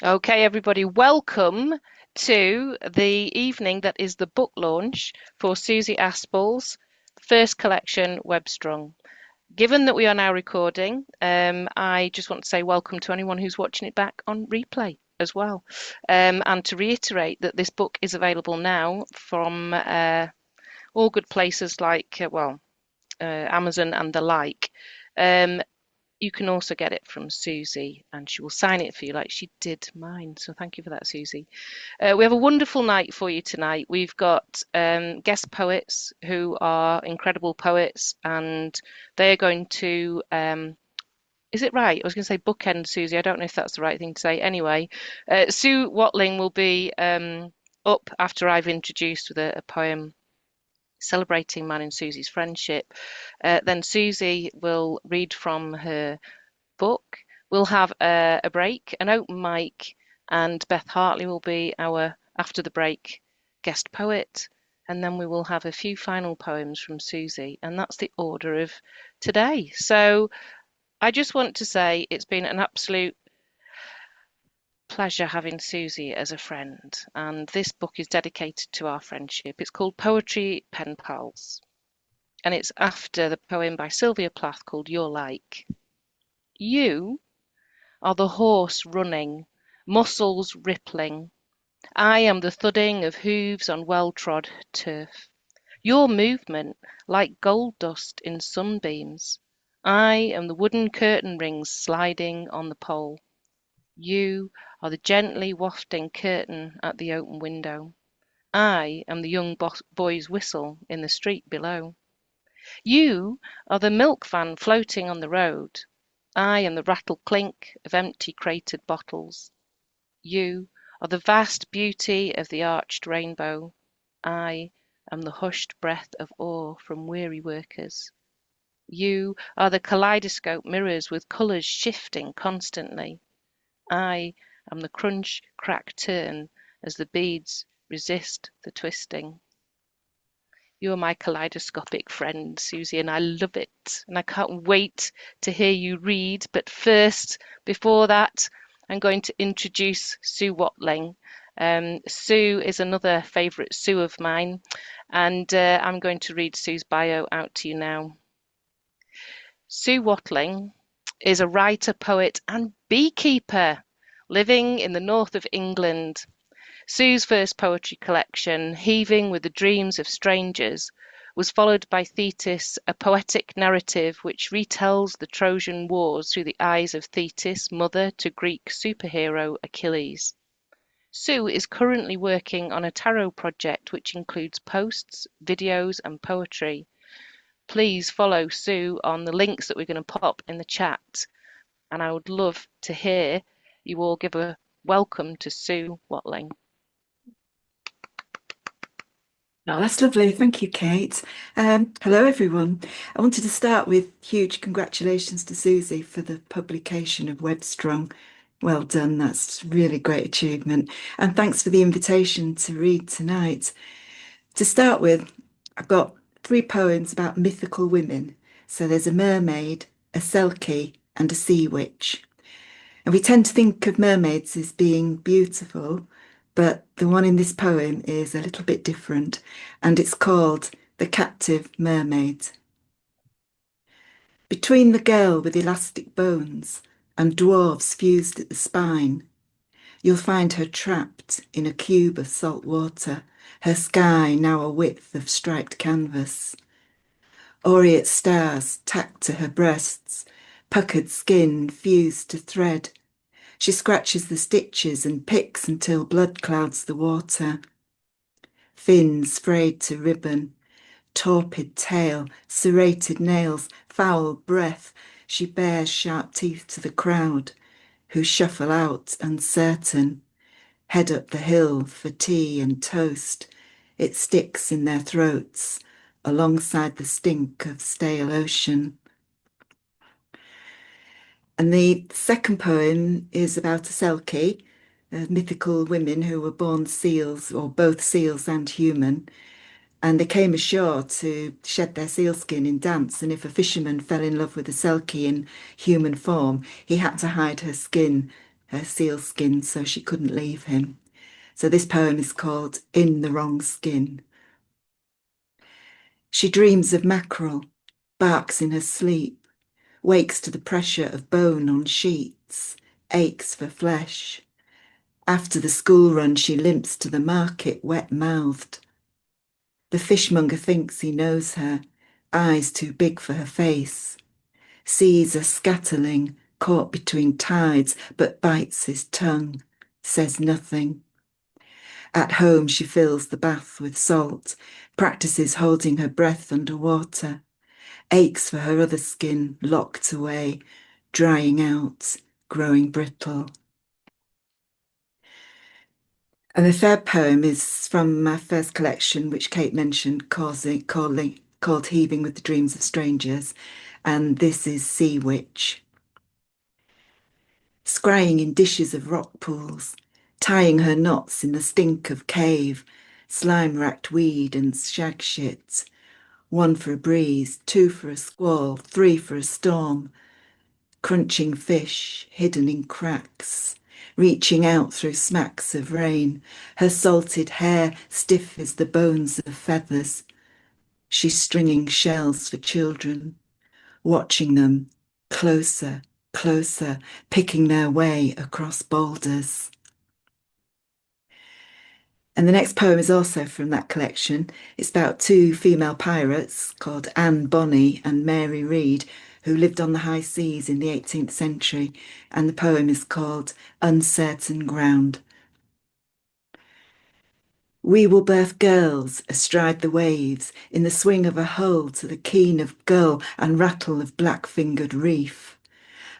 Okay, everybody, welcome to the evening that is the book launch for Suzy Aspell's first collection, Webstrung. Given that we are now recording, I just want to say welcome to anyone who's watching it back on replay as well. And to reiterate that this book is available now from all good places like, Amazon and the like. Um, you can also get it from Suzy, and she will sign it for you like she did mine. So thank you for that, Suzy. We have a wonderful night for you tonight. We've got guest poets who are incredible poets, and they are going to. Is it right? I was going to say bookend Suzy. I don't know if that's the right thing to say. Anyway, Sue Watling will be up after I've introduced with a poem celebrating mine and Suzy's friendship. Then Suzy will read from her book. We'll have a break, an open mic, and Beth Hartley will be our after the break guest poet. And then we will have a few final poems from Suzy, and that's the order of today. So I just want to say it's been an absolute pleasure having Suzy as a friend, and this book is dedicated to our friendship. It's called Poetry Pen Pals, and it's after the poem by Sylvia Plath called You're Like. You are the horse running, muscles rippling. I am the thudding of hooves on well-trod turf. Your movement like gold dust in sunbeams. I am the wooden curtain rings sliding on the pole. You are the gently wafting curtain at the open window. I am the young boy's whistle in the street below. You are the milk van floating on the road. I am the rattle clink of empty cratered bottles. You are the vast beauty of the arched rainbow. I am the hushed breath of awe from weary workers. You are the kaleidoscope mirrors with colours shifting constantly. I am the crunch, crack, turn as the beads resist the twisting. You are my kaleidoscopic friend, Suzy, and I love it. And I can't wait to hear you read. But first, before that, I'm going to introduce Sue Watling. Sue is another favourite Sue of mine, and I'm going to read Sue's bio out to you now. Sue Watling is a writer, poet, and beekeeper living in the north of England. Sue's first poetry collection, Heaving with the Dreams of Strangers, was followed by Thetis, a poetic narrative which retells the Trojan Wars through the eyes of Thetis, mother to Greek superhero Achilles. Sue is currently working on a tarot project which includes posts, videos, and poetry. Please follow Sue on the links that we're going to pop in the chat, and I would love to hear you all give a welcome to Sue Watling. Oh, that's lovely. Thank you, Kate. Hello, everyone. I wanted to start with huge congratulations to Suzy for the publication of Webstrung. Well done. That's really great achievement. And thanks for the invitation to read tonight. To start with, I've got three poems about mythical women. So there's a mermaid, a selkie, and a sea witch. And we tend to think of mermaids as being beautiful, but the one in this poem is a little bit different, and it's called The Captive Mermaid. Between the girl with elastic bones and dwarves fused at the spine, you'll find her trapped in a cube of salt water, her sky now a width of striped canvas. Aureate stars tacked to her breasts, puckered skin fused to thread. She scratches the stitches and picks until blood clouds the water. Fins frayed to ribbon, torpid tail, serrated nails, foul breath. She bares sharp teeth to the crowd, who shuffle out uncertain. Head up the hill for tea and toast. It sticks in their throats, alongside the stink of stale ocean. And the second poem is about a Selkie, mythical women who were born seals, or both seals and human. And they came ashore to shed their sealskin in dance. And if a fisherman fell in love with a Selkie in human form, he had to hide her skin her sealskin so she couldn't leave him. So this poem is called In the Wrong Skin. She dreams of mackerel, barks in her sleep, wakes to the pressure of bone on sheets, aches for flesh. After the school run, she limps to the market wet-mouthed. The fishmonger thinks he knows her, eyes too big for her face. Sees a scatterling caught between tides, but bites his tongue, says nothing. At home, she fills the bath with salt, practices holding her breath underwater, aches for her other skin locked away, drying out, growing brittle. And the third poem is from my first collection, which Kate mentioned, called Heaving with the Dreams of Strangers. And this is Sea Witch. Scrying in dishes of rock pools, tying her knots in the stink of cave, slime-racked weed and shag shit. 1 for a breeze, 2 for a squall, 3 for a storm. Crunching fish hidden in cracks, reaching out through smacks of rain, her salted hair stiff as the bones of feathers. She's stringing shells for children, watching them closer, closer, picking their way across boulders. And the next poem is also from that collection. It's about 2 female pirates called Anne Bonny and Mary Read, who lived on the high seas in the 18th century. And the poem is called Uncertain Ground. We will birth girls astride the waves, in the swing of a hull to the keen of gull and rattle of black-fingered reef.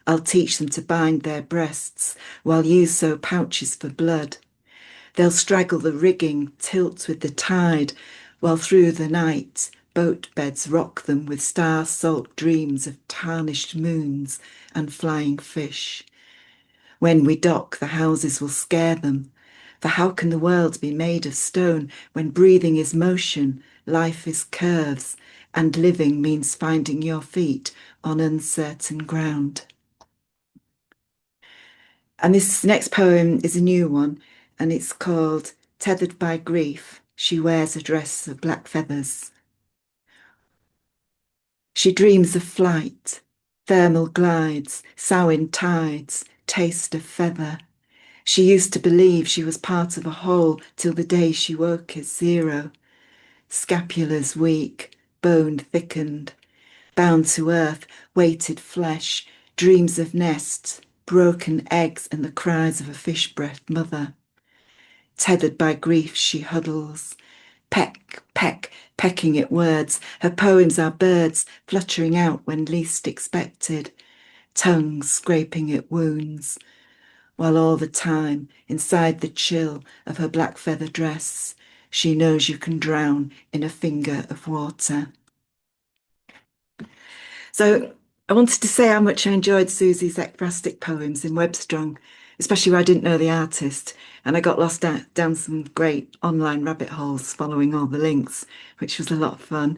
I'll teach them to bind their breasts, while you sew pouches for blood. They'll straggle the rigging, tilt with the tide, while through the night boat beds rock them with star-salt dreams of tarnished moons and flying fish. When we dock, the houses will scare them, for how can the world be made of stone when breathing is motion, life is curves, and living means finding your feet on uncertain ground? And this next poem is a new one, and it's called Tethered by Grief. She wears a dress of black feathers. She dreams of flight, thermal glides, Samhain tides, taste of feather. She used to believe she was part of a whole till the day she woke as zero. Scapulars weak, bone thickened, bound to earth, weighted flesh, dreams of nests, broken eggs and the cries of a fish-breathed mother. Tethered by grief, she huddles, peck, peck, pecking at words. Her poems are birds fluttering out when least expected, tongues scraping at wounds, while all the time, inside the chill of her black feather dress, she knows you can drown in a finger of water. So I wanted to say how much I enjoyed Suzy's ekphrastic poems in Webstrung, especially where I didn't know the artist, and I got lost down some great online rabbit holes following all the links, which was a lot of fun.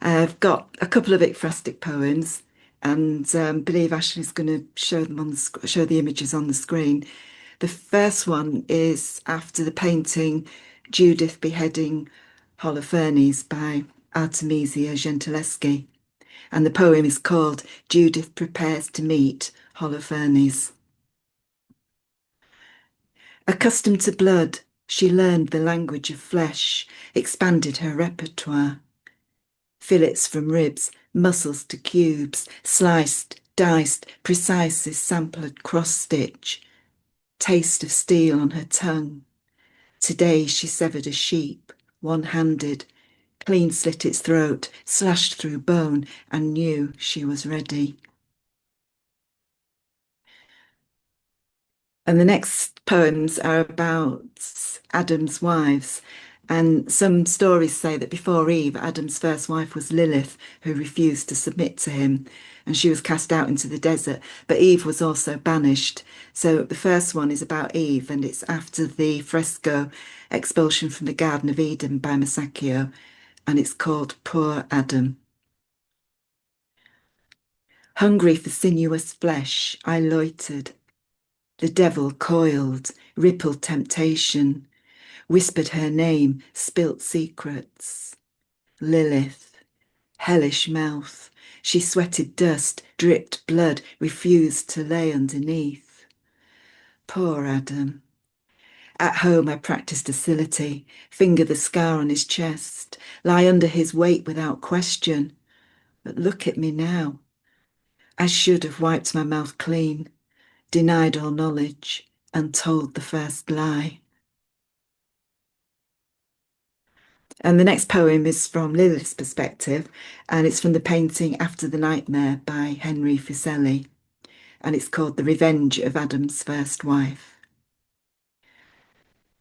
I've got a couple of ekphrastic poems, and believe Ashley's going to show them on show the images on the screen. The first one is after the painting Judith Beheading Holofernes by Artemisia Gentileschi, and the poem is called Judith Prepares to Meet Holofernes. Accustomed to blood, she learned the language of flesh, expanded her repertoire. Fillets from ribs, muscles to cubes, sliced, diced, precise as sampled cross-stitch. Taste of steel on her tongue. Today she severed a sheep, one-handed, clean slit its throat, slashed through bone, and knew she was ready. And the next poems are about Adam's wives. And some stories say that before Eve, Adam's first wife was Lilith, who refused to submit to him, and she was cast out into the desert. But Eve was also banished. So the first one is about Eve, and it's after the fresco expulsion from the Garden of Eden by Masaccio, and it's called Poor Adam. Hungry for sinuous flesh, I loitered, The devil coiled, rippled temptation, whispered her name, spilt secrets. Lilith, hellish mouth. She sweated dust, dripped blood, refused to lay underneath. Poor Adam. At home, I practiced docility, finger the scar on his chest, lie under his weight without question. But look at me now. I should have wiped my mouth clean, denied all knowledge, and told the first lie. And the next poem is from Lilith's perspective, and it's from the painting After the Nightmare by Henry Fuseli, and it's called The Revenge of Adam's First Wife.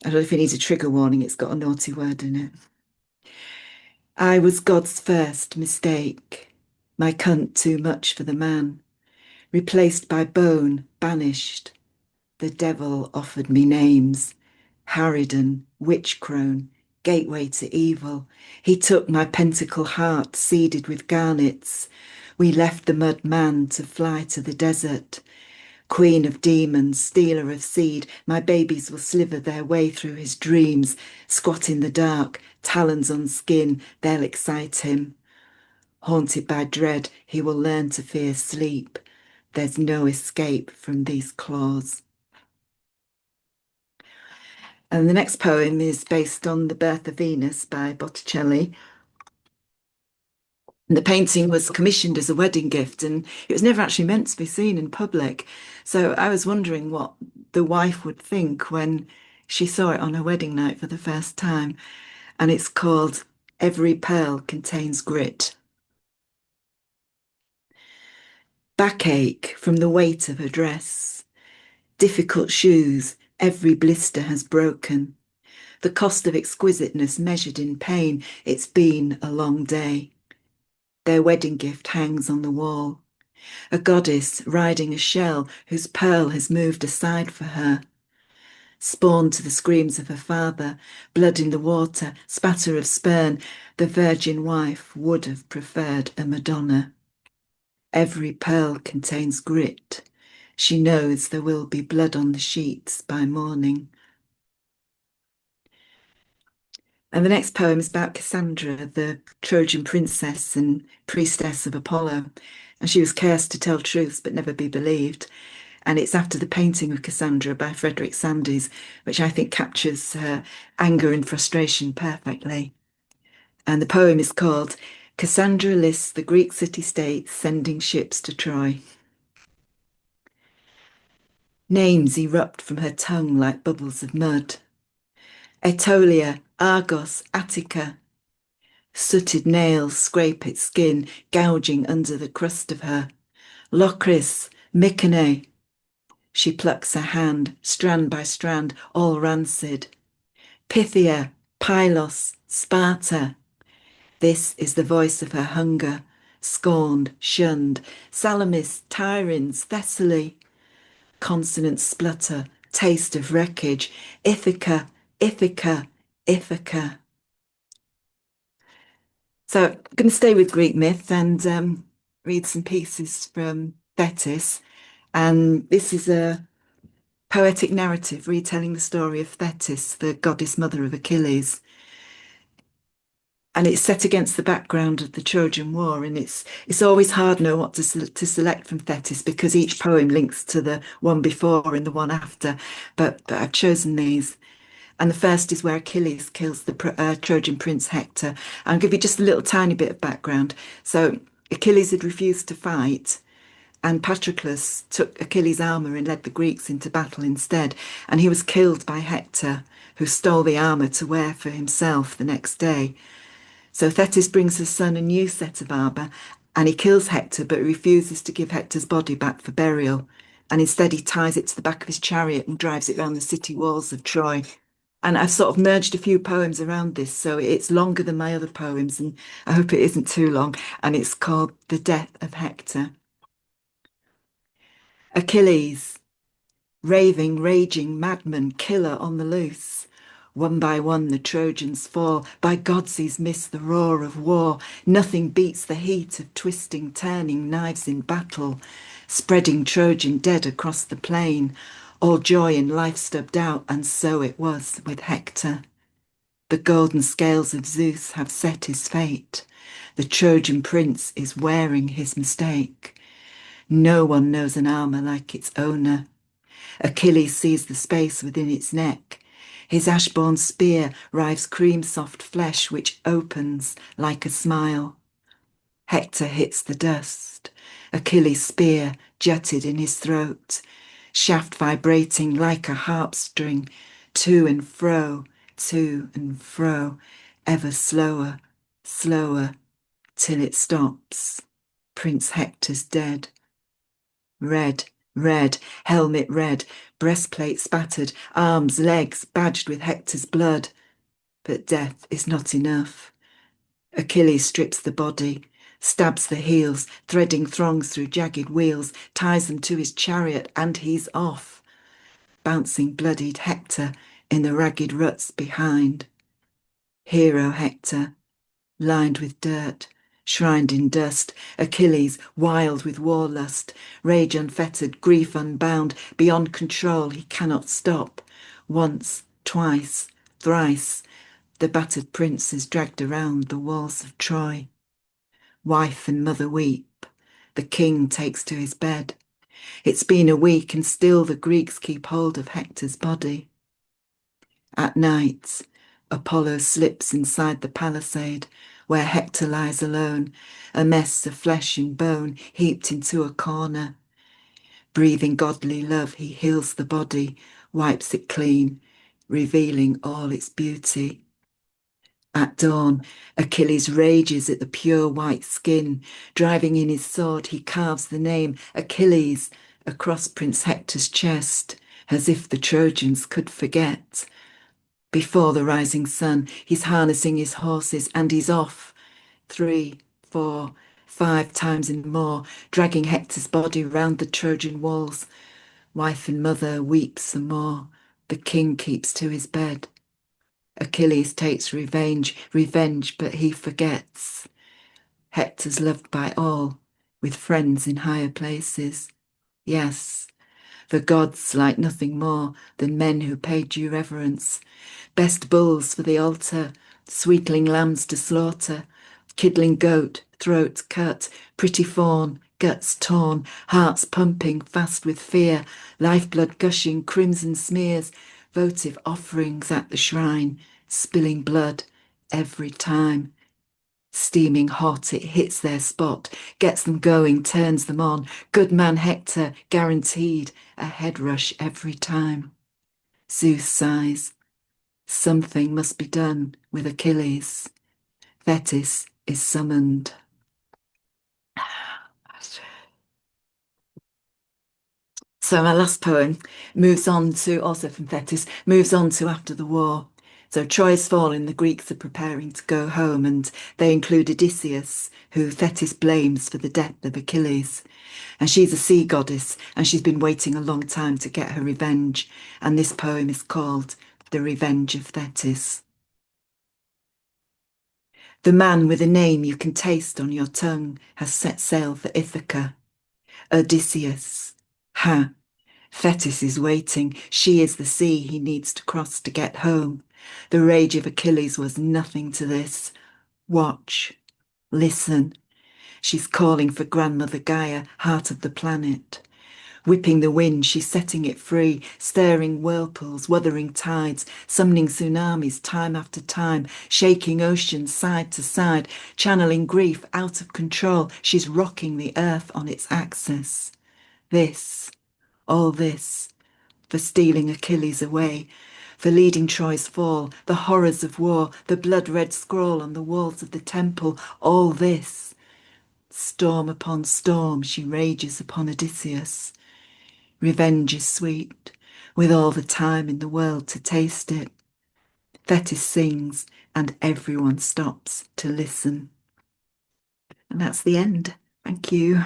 I don't know if it needs a trigger warning, it's got a naughty word in it. I was God's first mistake, my cunt too much for the man, replaced by bone, banished. The devil offered me names, Harridan, witch-crone, gateway to evil. He took my pentacle heart seeded with garnets. We left the mud man to fly to the desert. Queen of demons, stealer of seed, my babies will sliver their way through his dreams, squat in the dark, talons on skin, they'll excite him. Haunted by dread, he will learn to fear sleep. There's no escape from these claws. And the next poem is based on The Birth of Venus by Botticelli. And the painting was commissioned as a wedding gift and it was never actually meant to be seen in public. So I was wondering what the wife would think when she saw it on her wedding night for the first time. And it's called Every Pearl Contains Grit. Backache from the weight of her dress. Difficult shoes, every blister has broken. The cost of exquisiteness measured in pain, it's been a long day. Their wedding gift hangs on the wall. A goddess riding a shell whose pearl has moved aside for her. Spawned to the screams of her father, blood in the water, spatter of spurn, the virgin wife would have preferred a Madonna. Every pearl contains grit. She knows there will be blood on the sheets by morning. And the next poem is about Cassandra, the Trojan princess and priestess of Apollo. And she was cursed to tell truths but never be believed. And it's after the painting of Cassandra by Frederick Sandys, which I think captures her anger and frustration perfectly. And the poem is called Cassandra lists the Greek city-states sending ships to Troy. Names erupt from her tongue like bubbles of mud. Aetolia, Argos, Attica. Sooted nails scrape its skin, gouging under the crust of her. Locris, Mycenae. She plucks her hand, strand by strand, all rancid. Pythia, Pylos, Sparta. This is the voice of her hunger, scorned, shunned. Salamis, Tyrins, Thessaly. Consonants splutter, taste of wreckage. Ithaca, Ithaca, Ithaca. So I'm going to stay with Greek myth and read some pieces from Thetis. And this is a poetic narrative retelling the story of Thetis, the goddess mother of Achilles. And it's set against the background of the Trojan War. And it's always hard know what to select from Thetis because each poem links to the one before and the one after. But I've chosen these. And the first is where Achilles kills the Trojan prince Hector. I'll give you just a little tiny bit of background. So Achilles had refused to fight, and Patroclus took Achilles' armour and led the Greeks into battle instead. And he was killed by Hector, who stole the armour to wear for himself the next day. So Thetis brings her son a new set of armour, and he kills Hector, but refuses to give Hector's body back for burial. And instead he ties it to the back of his chariot and drives it around the city walls of Troy. And I've sort of merged a few poems around this, so it's longer than my other poems, and I hope it isn't too long. And it's called The Death of Hector. Achilles, raving, raging, madman, killer on the loose. One by one the Trojans fall, by gods he's missed the roar of war. Nothing beats the heat of twisting, turning knives in battle, spreading Trojan dead across the plain. All joy and life stubbed out, and so it was with Hector. The golden scales of Zeus have set his fate. The Trojan prince is wearing his mistake. No one knows an armour like its owner. Achilles sees the space within its neck. His ash-born spear rives cream-soft flesh which opens like a smile. Hector hits the dust. Achilles' spear jutted in his throat, shaft vibrating like a harp string, to and fro, ever slower, slower, till it stops. Prince Hector's dead. Red, red, helmet red, breastplate spattered, arms, legs badged with Hector's blood. But death is not enough. Achilles strips the body, stabs the heels, threading throngs through jagged wheels, ties them to his chariot, and he's off, bouncing bloodied Hector in the ragged ruts behind. Hero Hector, lined with dirt, shrined in dust, Achilles, wild with war lust, rage unfettered, grief unbound, beyond control he cannot stop. Once, twice, thrice, the battered prince is dragged around the walls of Troy. Wife and mother weep. The king takes to his bed. It's been a week and still the Greeks keep hold of Hector's body. At night, Apollo slips inside the palisade where Hector lies alone, a mess of flesh and bone heaped into a corner. Breathing godly love, he heals the body, wipes it clean, revealing all its beauty. At dawn, Achilles rages at the pure white skin. Driving in his sword, he carves the name Achilles across Prince Hector's chest, as if the Trojans could forget. Before the rising sun, he's harnessing his horses and he's off. 3, 4, 5 times and more, dragging Hector's body round the Trojan walls. Wife and mother weep some more. The king keeps to his bed. Achilles takes revenge, but he forgets. Hector's loved by all, with friends in higher places. Yes, the gods like nothing more than men who pay due reverence. Best bulls for the altar, sweetling lambs to slaughter, kidling goat, throat cut, pretty fawn, guts torn, hearts pumping fast with fear, lifeblood gushing, crimson smears, votive offerings at the shrine, spilling blood every time. Steaming hot, it hits their spot, gets them going, turns them on. Good man Hector, guaranteed a head rush every time. Zeus sighs. Something must be done with Achilles. Thetis is summoned. So my last poem moves on to, also from Thetis, moves on to after the war. So Troy has fallen, the Greeks are preparing to go home, and they include Odysseus, who Thetis blames for the death of Achilles. And she's a sea goddess, and she's been waiting a long time to get her revenge. And this poem is called The Revenge of Thetis. The man with a name you can taste on your tongue has set sail for Ithaca. Odysseus. Ha! Thetis is waiting. She is the sea he needs to cross to get home. The rage of Achilles was nothing to this. Watch. Listen. She's calling for grandmother Gaia, heart of the planet. Whipping the wind, she's setting it free, stirring whirlpools, wuthering tides, summoning tsunamis time after time, shaking oceans side to side, channeling grief out of control. She's rocking the earth on its axis. This, all this, for stealing Achilles away, for leading Troy's fall, the horrors of war, the blood-red scroll on the walls of the temple, all this. Storm upon storm she rages upon Odysseus. Revenge is sweet, with all the time in the world to taste it. Thetis sings, and everyone stops to listen. And that's the end. Thank you.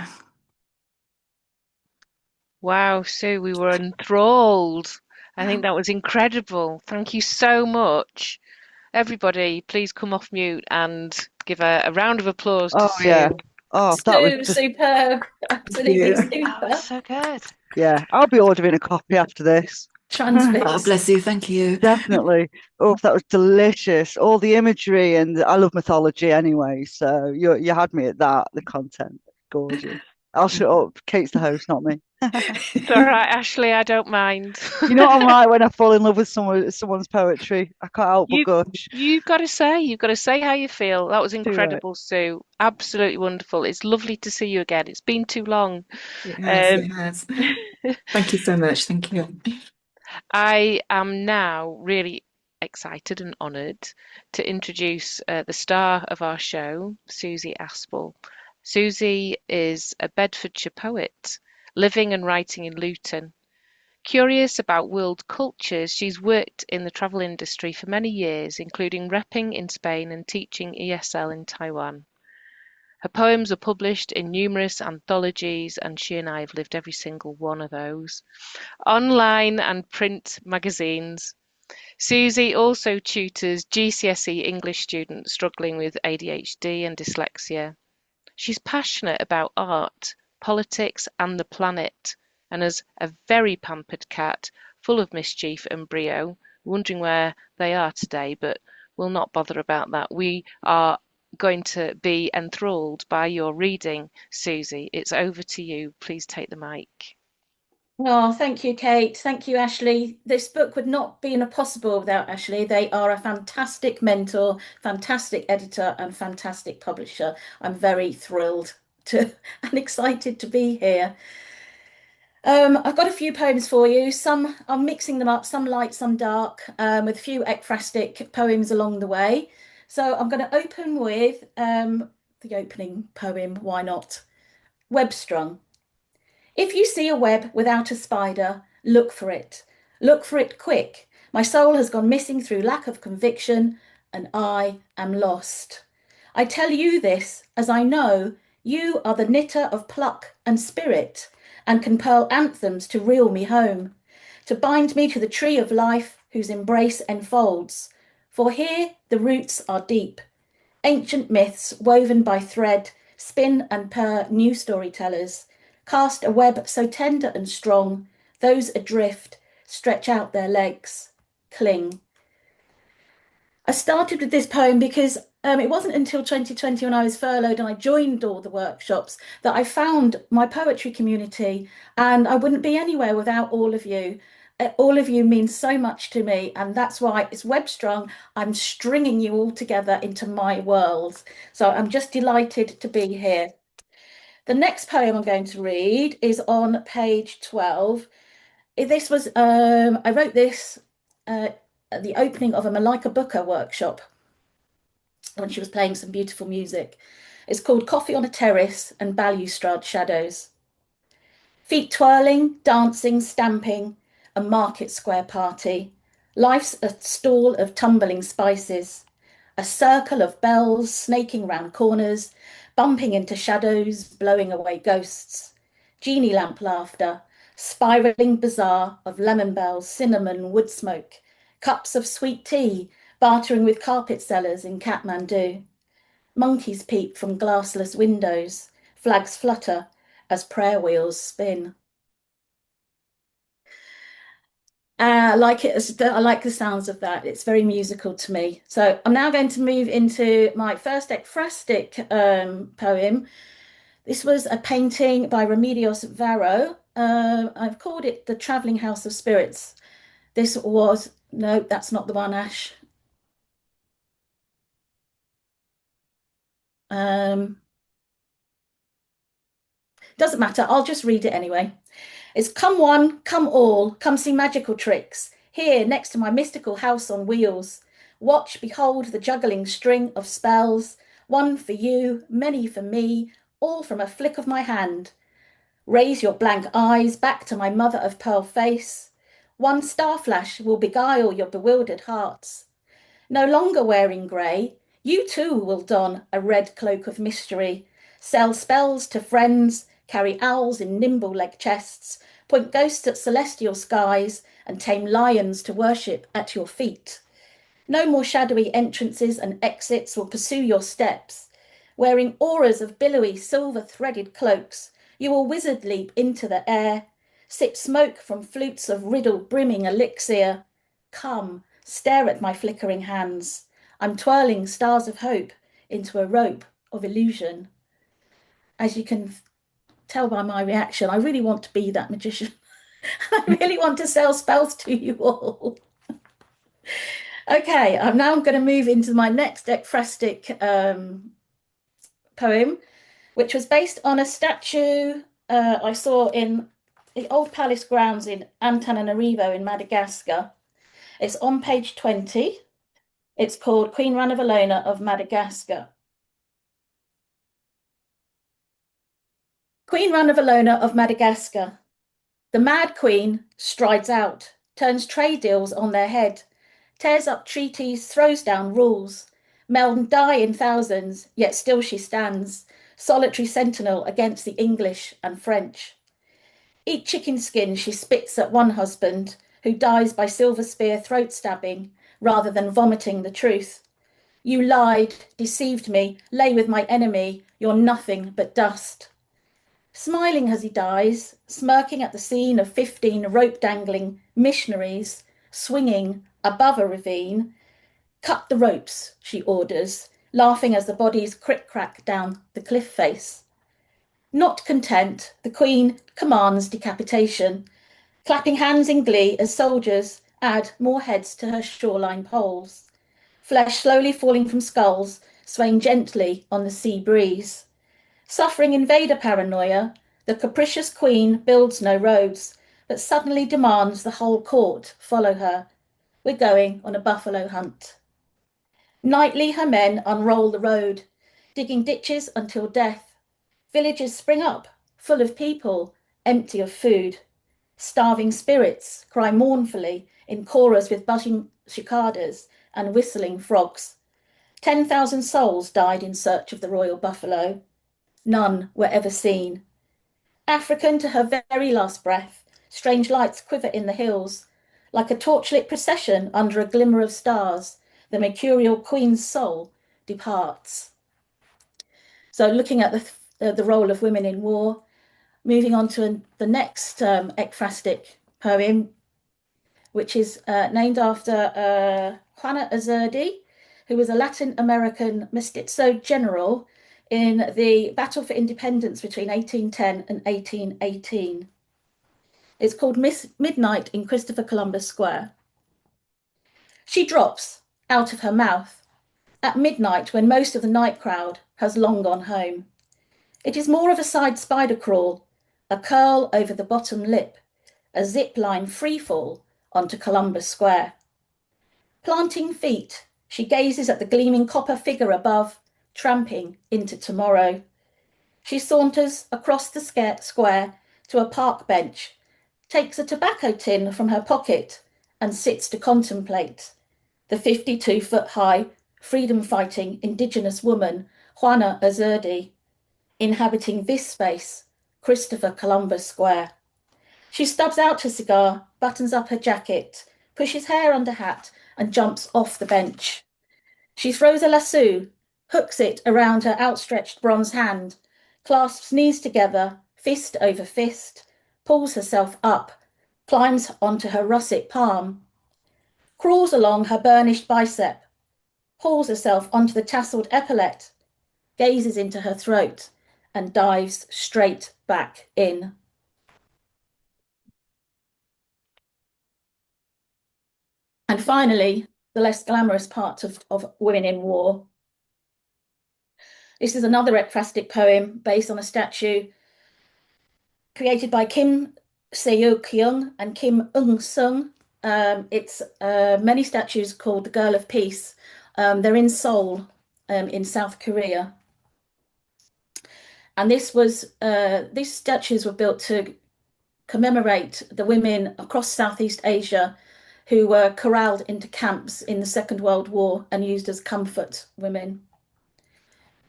Wow, Sue, we were enthralled. I think that was incredible. Thank you so much. Everybody, please come off mute and give a round of applause to Oh yeah. Sue. Oh, that was just, Superb. Absolutely Yeah. That was super. so good. yeah, I'll be ordering a copy after this. Oh, Transfixed. bless you. Thank you. Definitely. Oh, that was delicious. All the imagery, and I love mythology anyway. So you had me at that. The content, gorgeous. I'll shut up. Kate's the host, not me. It's all right, Ashley. I don't mind. You know what I'm like when I fall in love with someone's poetry. I can't help but You gush. you've got to say how you feel. That was Too right. incredible, Sue. Absolutely wonderful. It's lovely to see you again. It's been too long. It has. Um, It has. Thank you so much. Thank you. I am now really excited and honoured to introduce the star of our show, Suzy Aspell. Suzy is a Bedfordshire poet, living and writing in Luton. Curious about world cultures, she's worked in the travel industry for many years, including repping in Spain and teaching ESL in Taiwan. Her poems are published in numerous anthologies, and she and I have lived every single one of those, online and print magazines. Suzy also tutors GCSE English students struggling with ADHD and dyslexia. She's passionate about art, politics, and the planet, and has a very pampered cat full of mischief and brio, wondering where they are today, but we'll not bother about that. We are going to be enthralled by your reading, Suzy. It's over to you. Please take the mic. Oh, thank you, Kate. Thank you, Ashley. This book would not be possible without Ashley. They are a fantastic mentor, fantastic editor, and fantastic publisher. I'm very thrilled to and excited to be here. I've got a few poems for you. Some I'm mixing them up, some light, some dark, with a few ekphrastic poems along the way. So I'm going to open with the opening poem, why not? Webstrung. If you see a web without a spider, look for it. Look for it quick. My soul has gone missing through lack of conviction, and I am lost. I tell you this, as I know you are the knitter of pluck and spirit, and can pearl anthems to reel me home, to bind me to the tree of life whose embrace enfolds. For here the roots are deep, ancient myths woven by thread, spin and purr new storytellers, cast a web so tender and strong, those adrift stretch out their legs, cling. I started with this poem because it wasn't until 2020 when I was furloughed and I joined all the workshops that I found my poetry community, and I wouldn't be anywhere without all of you. All of you mean so much to me, and that's why it's Webstrung. I'm stringing you all together into my world. So I'm just delighted to be here. The next poem I'm going to read is on page 12. This was, I wrote this at the opening of a Malika Booker workshop when she was playing some beautiful music. It's called Coffee on a Terrace and Balustrade Shadows. Feet twirling, dancing, stamping, a market square party. Life's a stall of tumbling spices, a circle of bells snaking round corners, bumping into shadows, blowing away ghosts. Genie lamp laughter, spiralling bazaar of lemon bells, cinnamon, wood smoke, cups of sweet tea, bartering with carpet sellers in Kathmandu. Monkeys peep from glassless windows, flags flutter as prayer wheels spin. I like it. I like the sounds of that. It's very musical to me. So I'm now going to move into my first ekphrastic poem. This was a painting by Remedios Varo. I've called it The Travelling House of Spirits. This was, no, that's not the one, Ash. Doesn't matter. I'll just read it anyway. It's come one, come all, come see magical tricks. Here, next to my mystical house on wheels. Watch, behold the juggling string of spells. One for you, many for me, all from a flick of my hand. Raise your blank eyes back to my mother of pearl face. One star flash will beguile your bewildered hearts. No longer wearing grey, you too will don a red cloak of mystery, sell spells to friends, carry owls in nimble-legged chests, point ghosts at celestial skies, and tame lions to worship at your feet. No more shadowy entrances and exits will pursue your steps. Wearing auras of billowy silver-threaded cloaks, you will wizard leap into the air, sip smoke from flutes of riddle-brimming elixir. Come, stare at my flickering hands. I'm twirling stars of hope into a rope of illusion. As you can tell by my reaction, I really want to be that magician. I really want to sell spells to you all. Okay, I'm now going to move into my next ekphrastic poem, which was based on a statue I saw in the old palace grounds in Antananarivo in Madagascar. It's on page 20. It's called Queen Ranavalona of Madagascar. Queen Ranavalona of Madagascar. The mad queen strides out, turns trade deals on their head, tears up treaties, throws down rules. Men die in thousands, yet still she stands, solitary sentinel against the English and French. Eat chicken skin she spits at one husband, who dies by silver spear throat stabbing, rather than vomiting the truth. You lied, deceived me, lay with my enemy, you're nothing but dust. Smiling as he dies, smirking at the scene of 15 rope-dangling missionaries, swinging above a ravine. Cut the ropes, she orders, laughing as the bodies crick-crack down the cliff face. Not content, the Queen commands decapitation, clapping hands in glee as soldiers add more heads to her shoreline poles. Flesh slowly falling from skulls, swaying gently on the sea breeze. Suffering invader paranoia, the capricious Queen builds no roads, but suddenly demands the whole court follow her. We're going on a buffalo hunt. Nightly her men unroll the road, digging ditches until death. Villages spring up, full of people, empty of food. Starving spirits cry mournfully in chorus with buzzing cicadas and whistling frogs. 10,000 souls died in search of the royal buffalo. None were ever seen. African to her very last breath, strange lights quiver in the hills. Like a torchlit procession under a glimmer of stars, the mercurial Queen's soul departs. So looking at the role of women in war, moving on to the next ekphrastic poem, which is named after Juana Azurduy, who was a Latin American mestizo general in the battle for independence between 1810 and 1818. It's called Midnight in Christopher Columbus Square. She drops out of her mouth at midnight when most of the night crowd has long gone home. It is more of a side spider crawl, a curl over the bottom lip, a zip line free fall onto Columbus Square. Planting feet, she gazes at the gleaming copper figure above, tramping into tomorrow. She saunters across the square to a park bench, takes a tobacco tin from her pocket and sits to contemplate the 52-foot-high, freedom-fighting indigenous woman, Juana Azurduy, inhabiting this space, Christopher Columbus Square. She stubs out her cigar, buttons up her jacket, pushes hair under hat, and jumps off the bench. She throws a lasso, hooks it around her outstretched bronze hand, clasps knees together, fist over fist, pulls herself up, climbs onto her russet palm, crawls along her burnished bicep, hauls herself onto the tasseled epaulette, gazes into her throat, and dives straight back in. And finally, the less glamorous part of women in war. This is another ekphrastic poem based on a statue created by Kim Seok-kyung and Kim Eung-sung. It's many statues called the Girl of Peace. They're in Seoul, in South Korea. And these statues were built to commemorate the women across Southeast Asia who were corralled into camps in the Second World War and used as comfort women.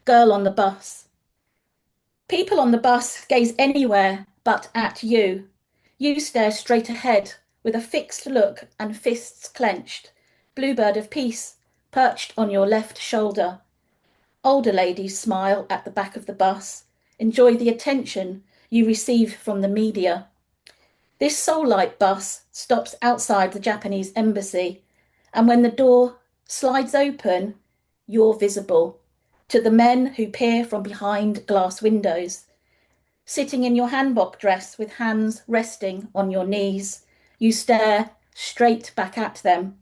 Girl on the bus. People on the bus gaze anywhere but at you. You stare straight ahead with a fixed look and fists clenched. Bluebird of peace perched on your left shoulder. Older ladies smile at the back of the bus, enjoy the attention you receive from the media. This soul-light bus stops outside the Japanese embassy, and when the door slides open, you're visible to the men who peer from behind glass windows. Sitting in your hanbok dress with hands resting on your knees, you stare straight back at them.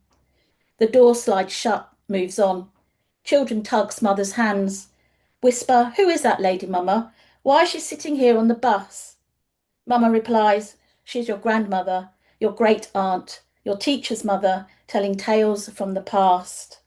The door slides shut, moves on. Children tug mother's hands, whisper, "Who is that lady, Mama? Why is she sitting here on the bus?" Mama replies, "She's your grandmother, your great aunt, your teacher's mother, telling tales from the past."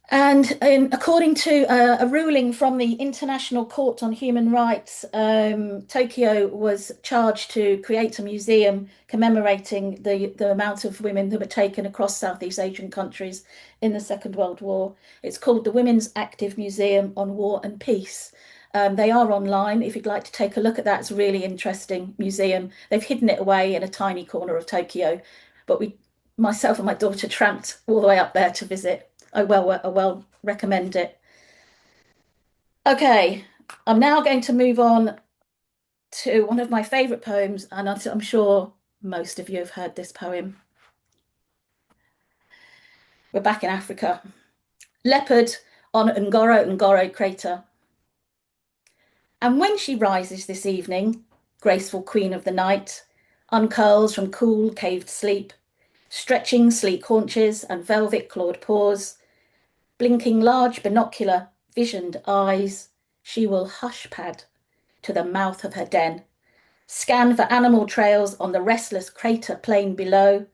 And according to a ruling from the International Court on Human Rights, Tokyo was charged to create a museum commemorating the amount of women who were taken across Southeast Asian countries in the Second World War. It's called the Women's Active Museum on War and Peace. They are online. If you'd like to take a look at that, it's a really interesting museum. They've hidden it away in a tiny corner of Tokyo, but myself and my daughter tramped all the way up there to visit. I well recommend it. Okay, I'm now going to move on to one of my favourite poems, and I'm sure most of you have heard this poem. We're back in Africa. Leopard on Ngoro crater. And when she rises this evening, graceful queen of the night, uncurls from cool caved sleep, stretching sleek haunches and velvet clawed paws, blinking large binocular visioned eyes, she will hush pad to the mouth of her den, scan for animal trails on the restless crater plain below,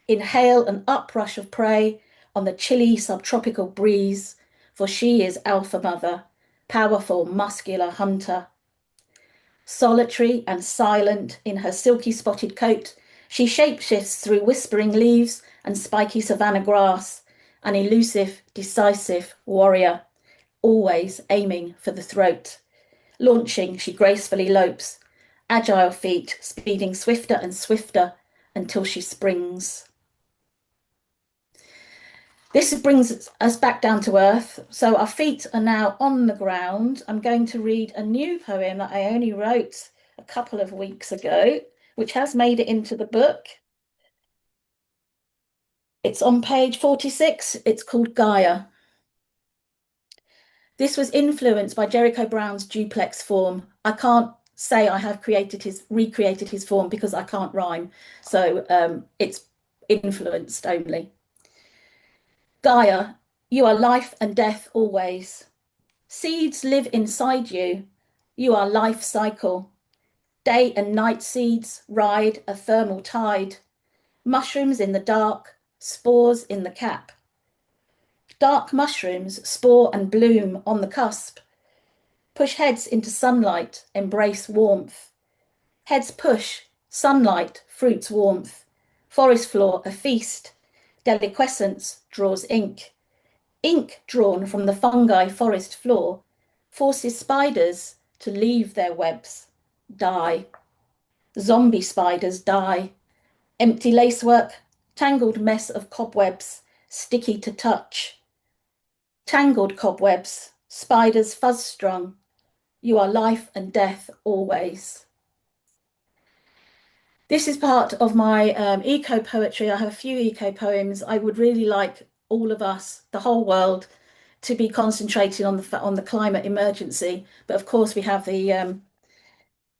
inhale an uprush of prey on the chilly subtropical breeze, for she is alpha mother, powerful muscular hunter. Solitary and silent in her silky spotted coat, she shapeshifts through whispering leaves and spiky savanna grass, an elusive, decisive warrior, always aiming for the throat. Launching, she gracefully lopes, agile feet speeding swifter and swifter until she springs. This brings us back down to earth. So our feet are now on the ground. I'm going to read a new poem that I only wrote a couple of weeks ago, which has made it into the book. It's on page 46. It's called Gaia. This was influenced by Jericho Brown's duplex form. I can't say I have recreated his form because I can't rhyme. So it's influenced only. Gaia, you are life and death always. Seeds live inside you. You are life cycle. Day and night seeds ride a thermal tide. Mushrooms in the dark, spores in the cap. Dark mushrooms spore and bloom on the cusp. Push heads into sunlight, embrace warmth. Heads push, sunlight, fruits warmth. Forest floor a feast. Deliquescence draws ink. Ink drawn from the fungi forest floor forces spiders to leave their webs, die. Zombie spiders die. Empty lacework, tangled mess of cobwebs, sticky to touch. Tangled cobwebs, spiders fuzz strung. You are life and death always. This is part of my eco poetry. I have a few eco poems. I would really like all of us, the whole world, to be concentrating on the climate emergency. But of course, we have the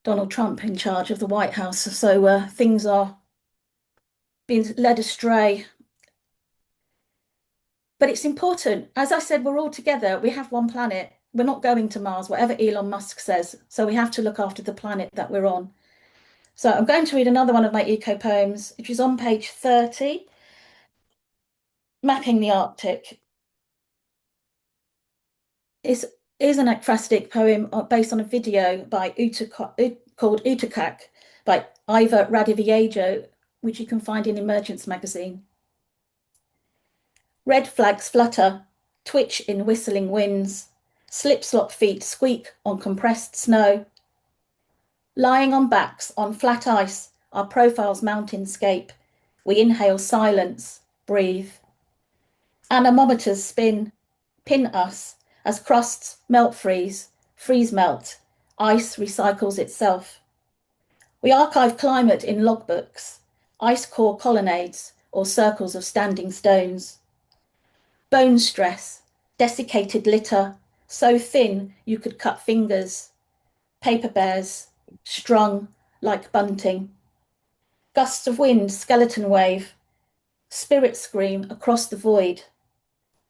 Donald Trump in charge of the White House, so things are being led astray. But it's important. As I said, we're all together. We have one planet. We're not going to Mars, whatever Elon Musk says. So we have to look after the planet that we're on. So I'm going to read another one of my eco poems, which is on page 30, Mapping the Arctic. Is an ekphrastic poem based on a video by called Utukak by Iva Radiviejo, which you can find in Emergence magazine. Red flags flutter, twitch in whistling winds, slip-slop feet squeak on compressed snow. Lying on backs on flat ice, our profiles mountainscape. We inhale silence, breathe. Anemometers spin, pin us as crusts melt freeze, freeze melt, ice recycles itself. We archive climate in logbooks, ice core colonnades or circles of standing stones. Bone stress, desiccated litter, so thin you could cut fingers. Paper bears, strung like bunting. Gusts of wind, skeleton wave, spirit scream across the void.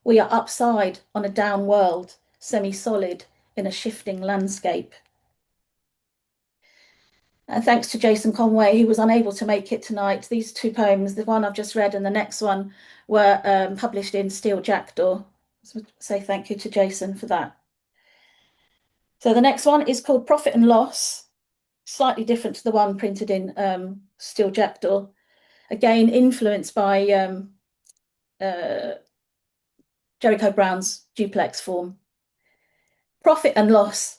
We are upside on a down world, semi-solid in a shifting landscape. And thanks to Jason Conway, who was unable to make it tonight. These two poems, the one I've just read and the next one, were published in Steel Jackdaw. So say thank you to Jason for that. So the next one is called Profit and Loss, slightly different to the one printed in Steel Jackdaw. Again, influenced by Jericho Brown's duplex form. Profit and loss.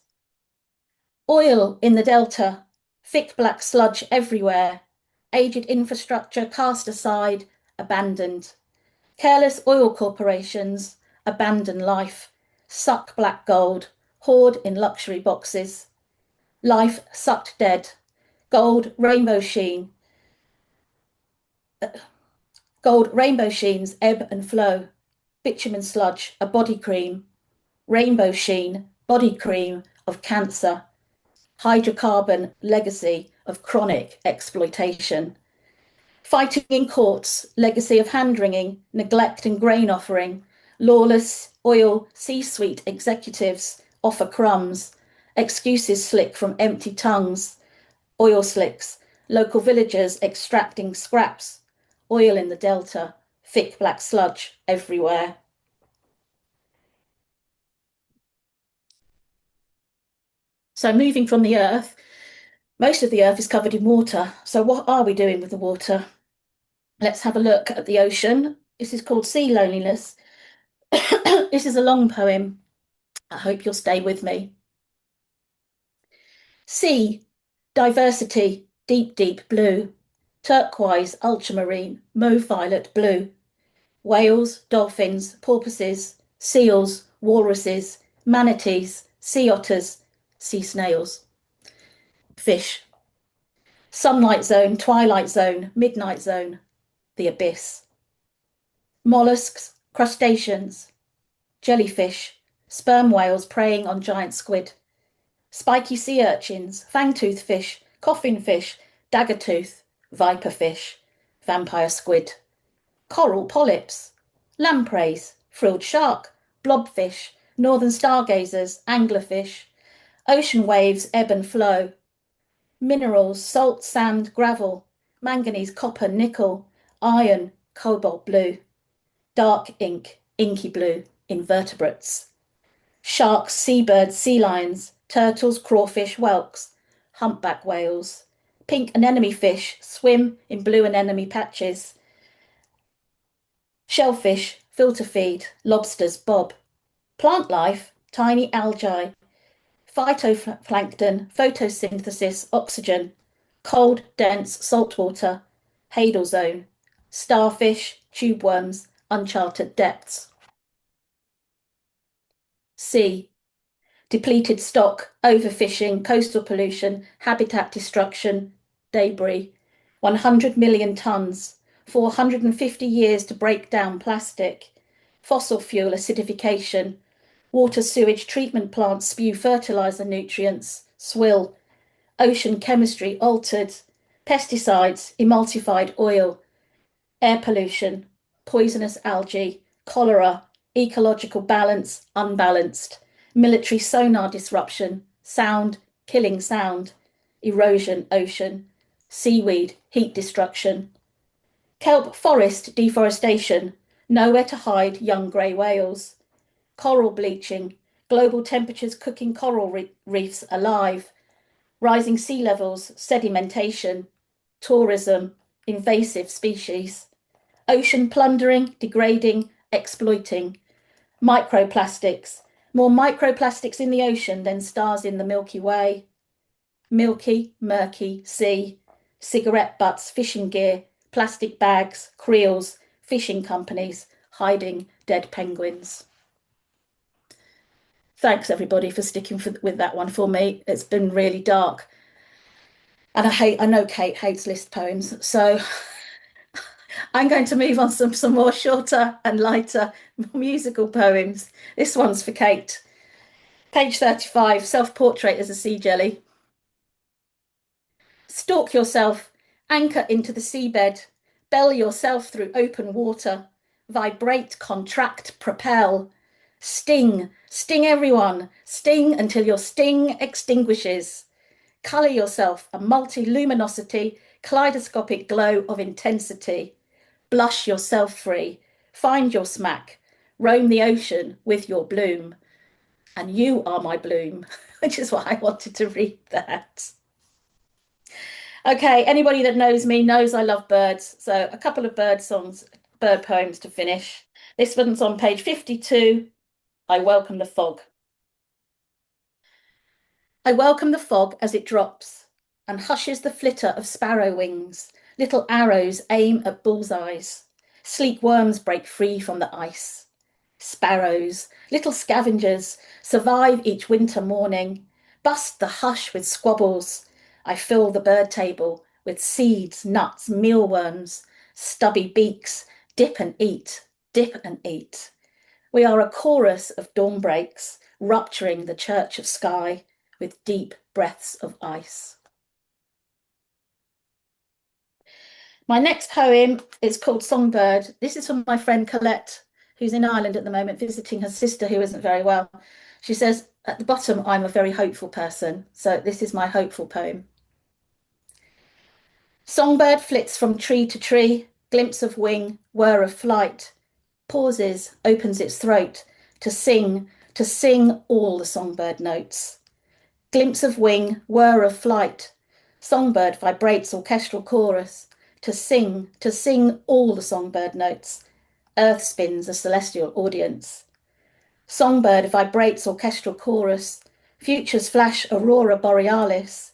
Oil in the delta, thick black sludge everywhere, aged infrastructure cast aside, abandoned. Careless oil corporations abandon life, suck black gold, hoard in luxury boxes. Life sucked dead, gold rainbow sheen. Gold rainbow sheens ebb and flow. Bitumen sludge, a body cream. Rainbow sheen, body cream of cancer. Hydrocarbon legacy of chronic exploitation. Fighting in courts, legacy of hand-wringing, neglect and grain offering. Lawless oil C-suite executives offer crumbs. Excuses slick from empty tongues. Oil slicks, local villagers extracting scraps. Oil in the delta, thick black sludge everywhere. So moving from the earth, most of the earth is covered in water. So what are we doing with the water? Let's have a look at the ocean. This is called Sea Loneliness. This is a long poem. I hope you'll stay with me. Sea, diversity, deep, deep blue. Turquoise, ultramarine, mauve violet blue. Whales, dolphins, porpoises, seals, walruses, manatees, sea otters, sea snails. Fish. Sunlight zone, twilight zone, midnight zone, the abyss. Mollusks, crustaceans, jellyfish, sperm whales preying on giant squid. Spiky sea urchins, fangtooth fish, coffin fish, daggertooth, viper fish, vampire squid. Coral polyps, lampreys, frilled shark, blobfish, northern stargazers, anglerfish. Ocean waves ebb and flow. Minerals, salt, sand, gravel, manganese, copper, nickel, iron, cobalt blue. Dark ink, inky blue, invertebrates. Sharks, seabirds, sea lions, turtles, crawfish, whelks, humpback whales. Pink anemone fish swim in blue anemone patches. Shellfish, filter feed, lobsters, bob. Plant life, tiny algae. Phytoplankton, photosynthesis, oxygen. Cold, dense, saltwater, Hadal zone. Starfish, tube worms, uncharted depths. Sea. Depleted stock, overfishing, coastal pollution, habitat destruction, debris. 100 million tonnes, 450 years to break down plastic. Fossil fuel acidification. Water sewage treatment plants spew fertiliser nutrients, swill. Ocean chemistry altered. Pesticides, emulsified oil. Air pollution, poisonous algae, cholera, ecological balance unbalanced. Military sonar disruption, sound, killing sound. Erosion, ocean. Seaweed, heat destruction. Kelp forest deforestation, nowhere to hide young grey whales. Coral bleaching, global temperatures cooking coral reefs alive. Rising sea levels, sedimentation. Tourism, invasive species. Ocean plundering, degrading, exploiting. Microplastics, more microplastics in the ocean than stars in the Milky Way. Milky, murky sea. Cigarette butts, fishing gear, plastic bags, creels, fishing companies, hiding Dead Penguins. Thanks everybody for sticking with that one for me. It's been really dark. And I know Kate hates list poems, so I'm going to move on to some more shorter and lighter musical poems. This one's for Kate. Page 35, Self-Portrait as a Sea Jelly. Stalk yourself, anchor into the seabed, bell yourself through open water, vibrate, contract, propel, sting, sting everyone, sting until your sting extinguishes. Colour yourself a multi-luminosity, kaleidoscopic glow of intensity. Blush yourself free, find your smack, roam the ocean with your bloom. And you are my bloom, which is why I wanted to read that. Okay, anybody that knows me knows I love birds. So a couple of bird songs, bird poems to finish. This one's on page 52. I welcome the fog. I welcome the fog as it drops and hushes the flitter of sparrow wings. Little arrows aim at bullseyes. Sleek worms break free from the ice. Sparrows, little scavengers, survive each winter morning. Bust the hush with squabbles. I fill the bird table with seeds, nuts, mealworms, stubby beaks. Dip and eat, dip and eat. We are a chorus of dawn breaks, rupturing the church of sky with deep breaths of ice. My next poem is called Songbird. This is from my friend Colette, who's in Ireland at the moment, visiting her sister who isn't very well. She says, at the bottom, I'm a very hopeful person. So this is my hopeful poem. Songbird flits from tree to tree, glimpse of wing, whir of flight, pauses, opens its throat to sing all the songbird notes. Glimpse of wing, whir of flight, songbird vibrates orchestral chorus, to sing all the songbird notes. Earth spins a celestial audience. Songbird vibrates orchestral chorus, futures flash aurora borealis.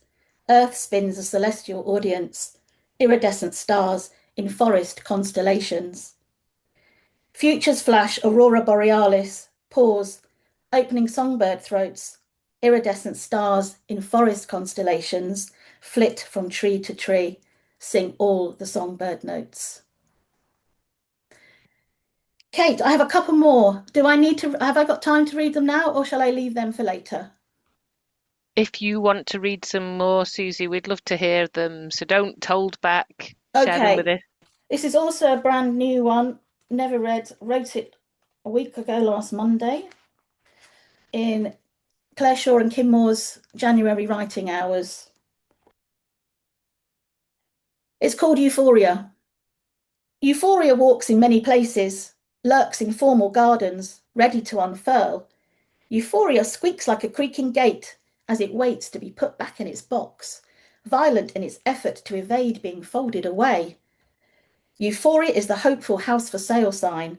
Earth spins a celestial audience, iridescent stars in forest constellations. Futures flash aurora borealis, pause, opening songbird throats, iridescent stars in forest constellations, flit from tree to tree, sing all the songbird notes. Kate, I have a couple more. Have I got time to read them now, or shall I leave them for later? If you want to read some more, Suzy, we'd love to hear them. So don't hold back. Share them with us. This is also a brand new one. Never read. Wrote it a week ago last Monday in Claire Shaw and Kim Moore's January writing hours. It's called Euphoria. Euphoria walks in many places, lurks in formal gardens, ready to unfurl. Euphoria squeaks like a creaking gate as it waits to be put back in its box, violent in its effort to evade being folded away. Euphoria is the hopeful house for sale sign,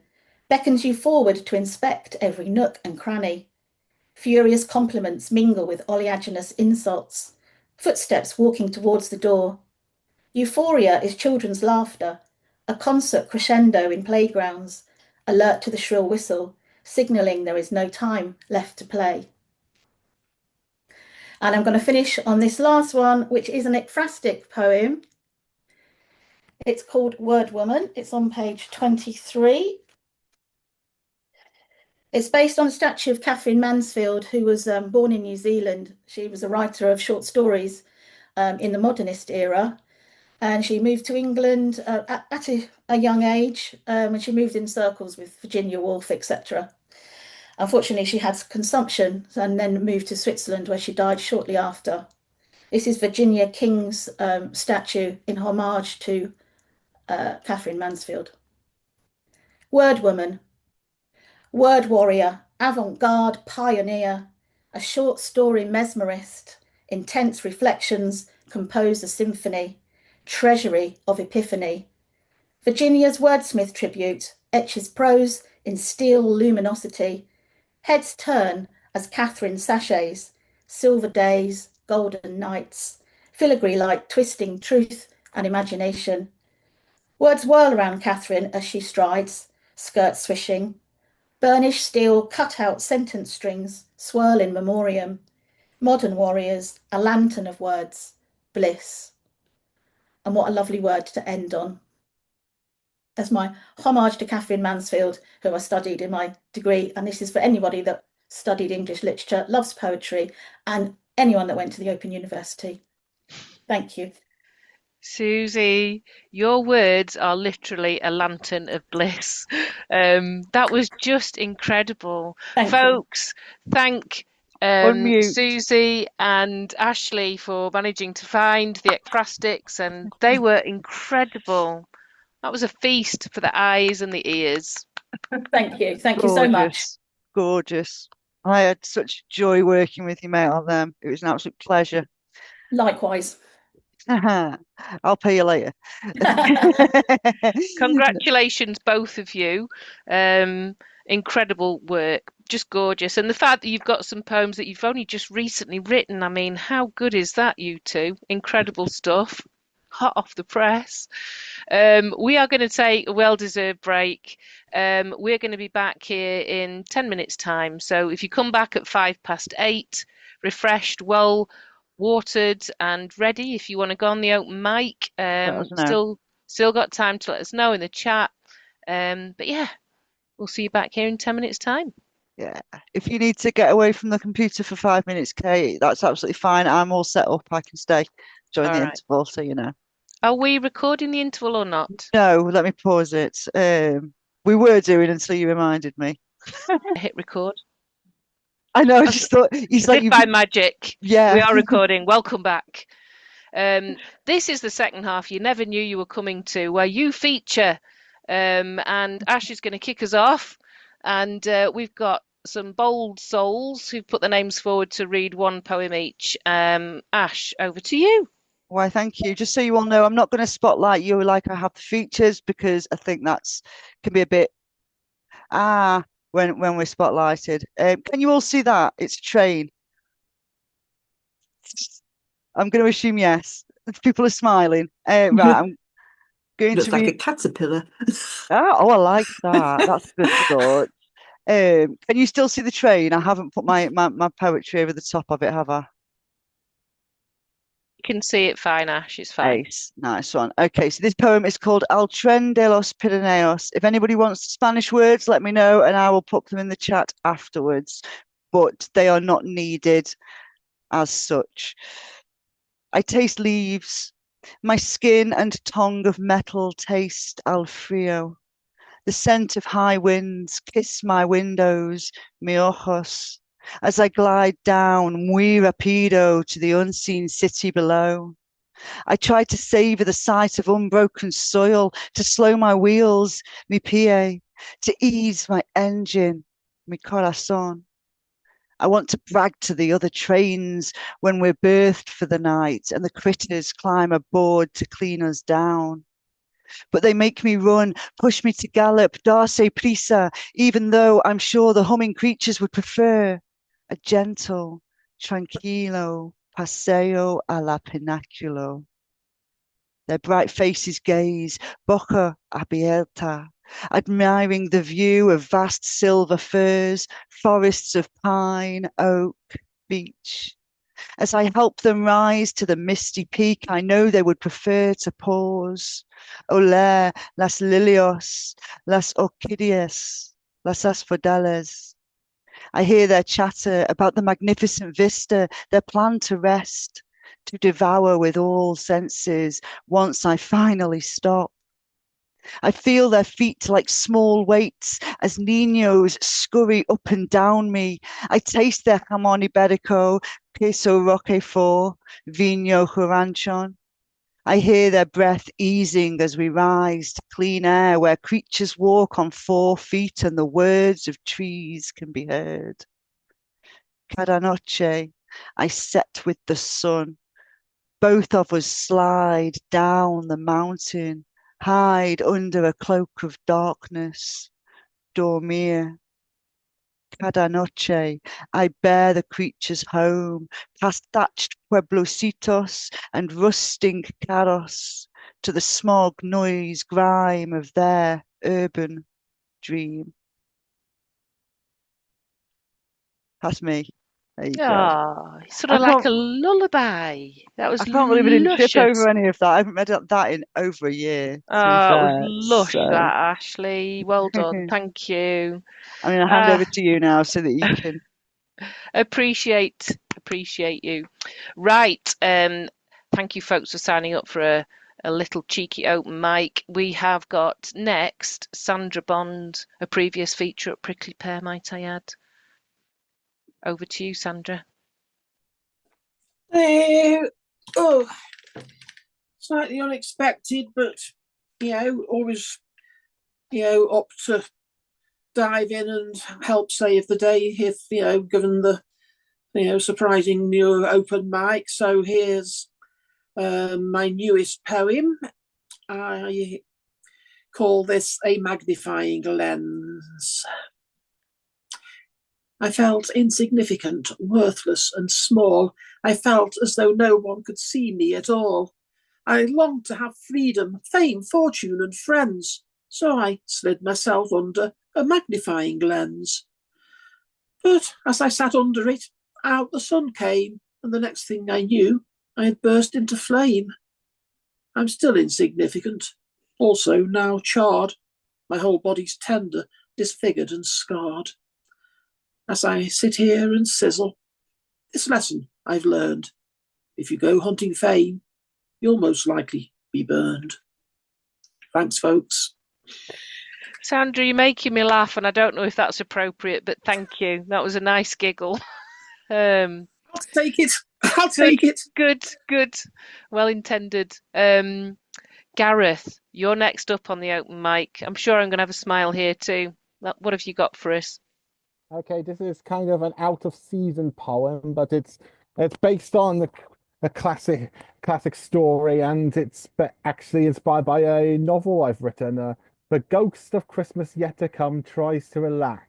beckons you forward to inspect every nook and cranny. Furious compliments mingle with oleaginous insults, footsteps walking towards the door. Euphoria is children's laughter, a concert crescendo in playgrounds, alert to the shrill whistle, signalling there is no time left to play. And I'm going to finish on this last one, which is an ekphrastic poem. It's called Word Woman. It's on page 23. It's based on a statue of Catherine Mansfield, who was born in New Zealand. She was a writer of short stories in the modernist era. And she moved to England at a young age, and she moved in circles with Virginia Woolf, etc. Unfortunately, she had consumption and then moved to Switzerland, where she died shortly after. This is Virginia King's statue in homage to Catherine Mansfield. Word woman, word warrior, avant-garde pioneer, a short story mesmerist, intense reflections compose a symphony, treasury of epiphany. Virginia's wordsmith tribute etches prose in steel luminosity. Heads turn as Catherine sachets, silver days, golden nights, filigree like twisting truth and imagination. Words whirl around Catherine as she strides, skirts swishing, Burnished steel cut out sentence strings swirl in memoriam. Modern warriors, a lantern of words, bliss. And what a lovely word to end on. As my homage to Catherine Mansfield, who I studied in my degree, and this is for anybody that studied English literature, loves poetry, and anyone that went to the Open University. Thank you. Suzy, your words are literally a lantern of bliss. That was just incredible. Thank Folks, thank Unmute. Suzy and Ashley for managing to find the ekphrastics, and they were incredible. That was a feast for the eyes and the ears. Thank you. Thank you so much. Gorgeous. I had such joy working with you, mate, on them. It was an absolute pleasure. Likewise. I'll pay you later. Congratulations, both of you. Incredible work, just gorgeous. And the fact that you've got some poems that you've only just recently written, I mean, how good is that, you two? Incredible stuff. Hot off the press. We are going to take a well-deserved break. We're going to be back here in 10 minutes' time. So if you come back at 8:05, refreshed, well watered and ready, if you want to go on the open mic, still got time to let us know in the chat. But yeah, we'll see you back here in 10 minutes' time. Yeah, if you need to get away from the computer for 5 minutes, Kate, that's absolutely fine. I'm all set up. I can stay, join the interval, so you know. Are we recording the interval or not? No, let me pause it. We were doing until you reminded me. Hit record. I know, I just thought, he's like, by magic. Yeah. We are recording. Welcome back. This is the second half you never knew you were coming to, where you feature. And Ash is going to kick us off. And we've got some bold souls who've put their names forward to read one poem each. Ash, over to you. Why, thank you. Just so you all know, I'm not going to spotlight you like I have the features, because I think that's can be a bit when we're spotlighted. Can you all see that? It's a train. I'm going to assume yes. People are smiling. Right, I'm going Looks to like read... a caterpillar. Oh, I like that. That's a good thought. Can you still see the train? I haven't put my poetry over the top of it, have I? You can see it fine, Ash. It's fine. Ace. Nice one. Okay, so this poem is called El Tren de los Pirineos. If anybody wants Spanish words, let me know and I will put them in the chat afterwards, but they are not needed as such. I taste leaves. My skin and tongue of metal taste al frio. The scent of high winds kiss my windows, mi ojos, as I glide down muy rapido to the unseen city below. I try to savor the sight of unbroken soil, to slow my wheels, mi pie, to ease my engine, mi corazón. I want to brag to the other trains when we're berthed for the night and the critters climb aboard to clean us down. But they make me run, push me to gallop, darse prisa, even though I'm sure the humming creatures would prefer a gentle, tranquilo paseo a la pinaculo. Their bright faces gaze, boca abierta, admiring the view of vast silver firs, forests of pine, oak, beech. As I help them rise to the misty peak, I know they would prefer to pause. Oler las lilios, las orquídeas, las asphodales. I hear their chatter about the magnificent vista, their plan to rest, to devour with all senses once I finally stop. I feel their feet like small weights as niños scurry up and down me. I taste their jamón ibérico, queso roquefort, vino juranchon. I hear their breath easing as we rise to clean air where creatures walk on 4 feet and the words of trees can be heard. Cada noche, I set with the sun. Both of us slide down the mountain, hide under a cloak of darkness, dormir. Cada noche, I bear the creatures home, past thatched pueblocitos and rusting carros, to the smog, noise, grime of their urban dream. That's me. There you go. Oh, sort I of like can't- a lullaby. That was I can't believe I didn't trip luscious. over any of that. I haven't read that in over a year, to be Oh, it was fair. lush, So that, Ashley. Well done. Thank you. I'm going to hand over to you now so that you can. Appreciate you. Right. Thank you, folks, for signing up for a little cheeky open mic. We have got next Sandra Bond, a previous feature at Prickly Pear, might I add. Over to you, Sandra. Oh, slightly unexpected, but always up to dive in and help save the day if given the surprising new open mic. So here's my newest poem. I call this A Magnifying Lens. I felt insignificant, worthless and small. I felt as though no one could see me at all. I longed to have freedom, fame, fortune and friends, so I slid myself under a magnifying lens. But as I sat under it, out the sun came, and the next thing I knew, I had burst into flame. I'm still insignificant, also now charred. My whole body's tender, disfigured and scarred. As I sit here and sizzle, this lesson I've learned: if you go hunting fame, you'll most likely be burned. Thanks, folks. Sandra, you're making me laugh, and I don't know if that's appropriate, but thank you. That was a nice giggle. I'll take it. I'll take it. Good. Well intended. Gareth, you're next up on the open mic. I'm sure I'm going to have a smile here too. What have you got for us? Okay, this is kind of an out of season poem, but it's based on a classic story, and it's actually inspired by a novel I've written. The Ghost of Christmas Yet to Come tries to relax.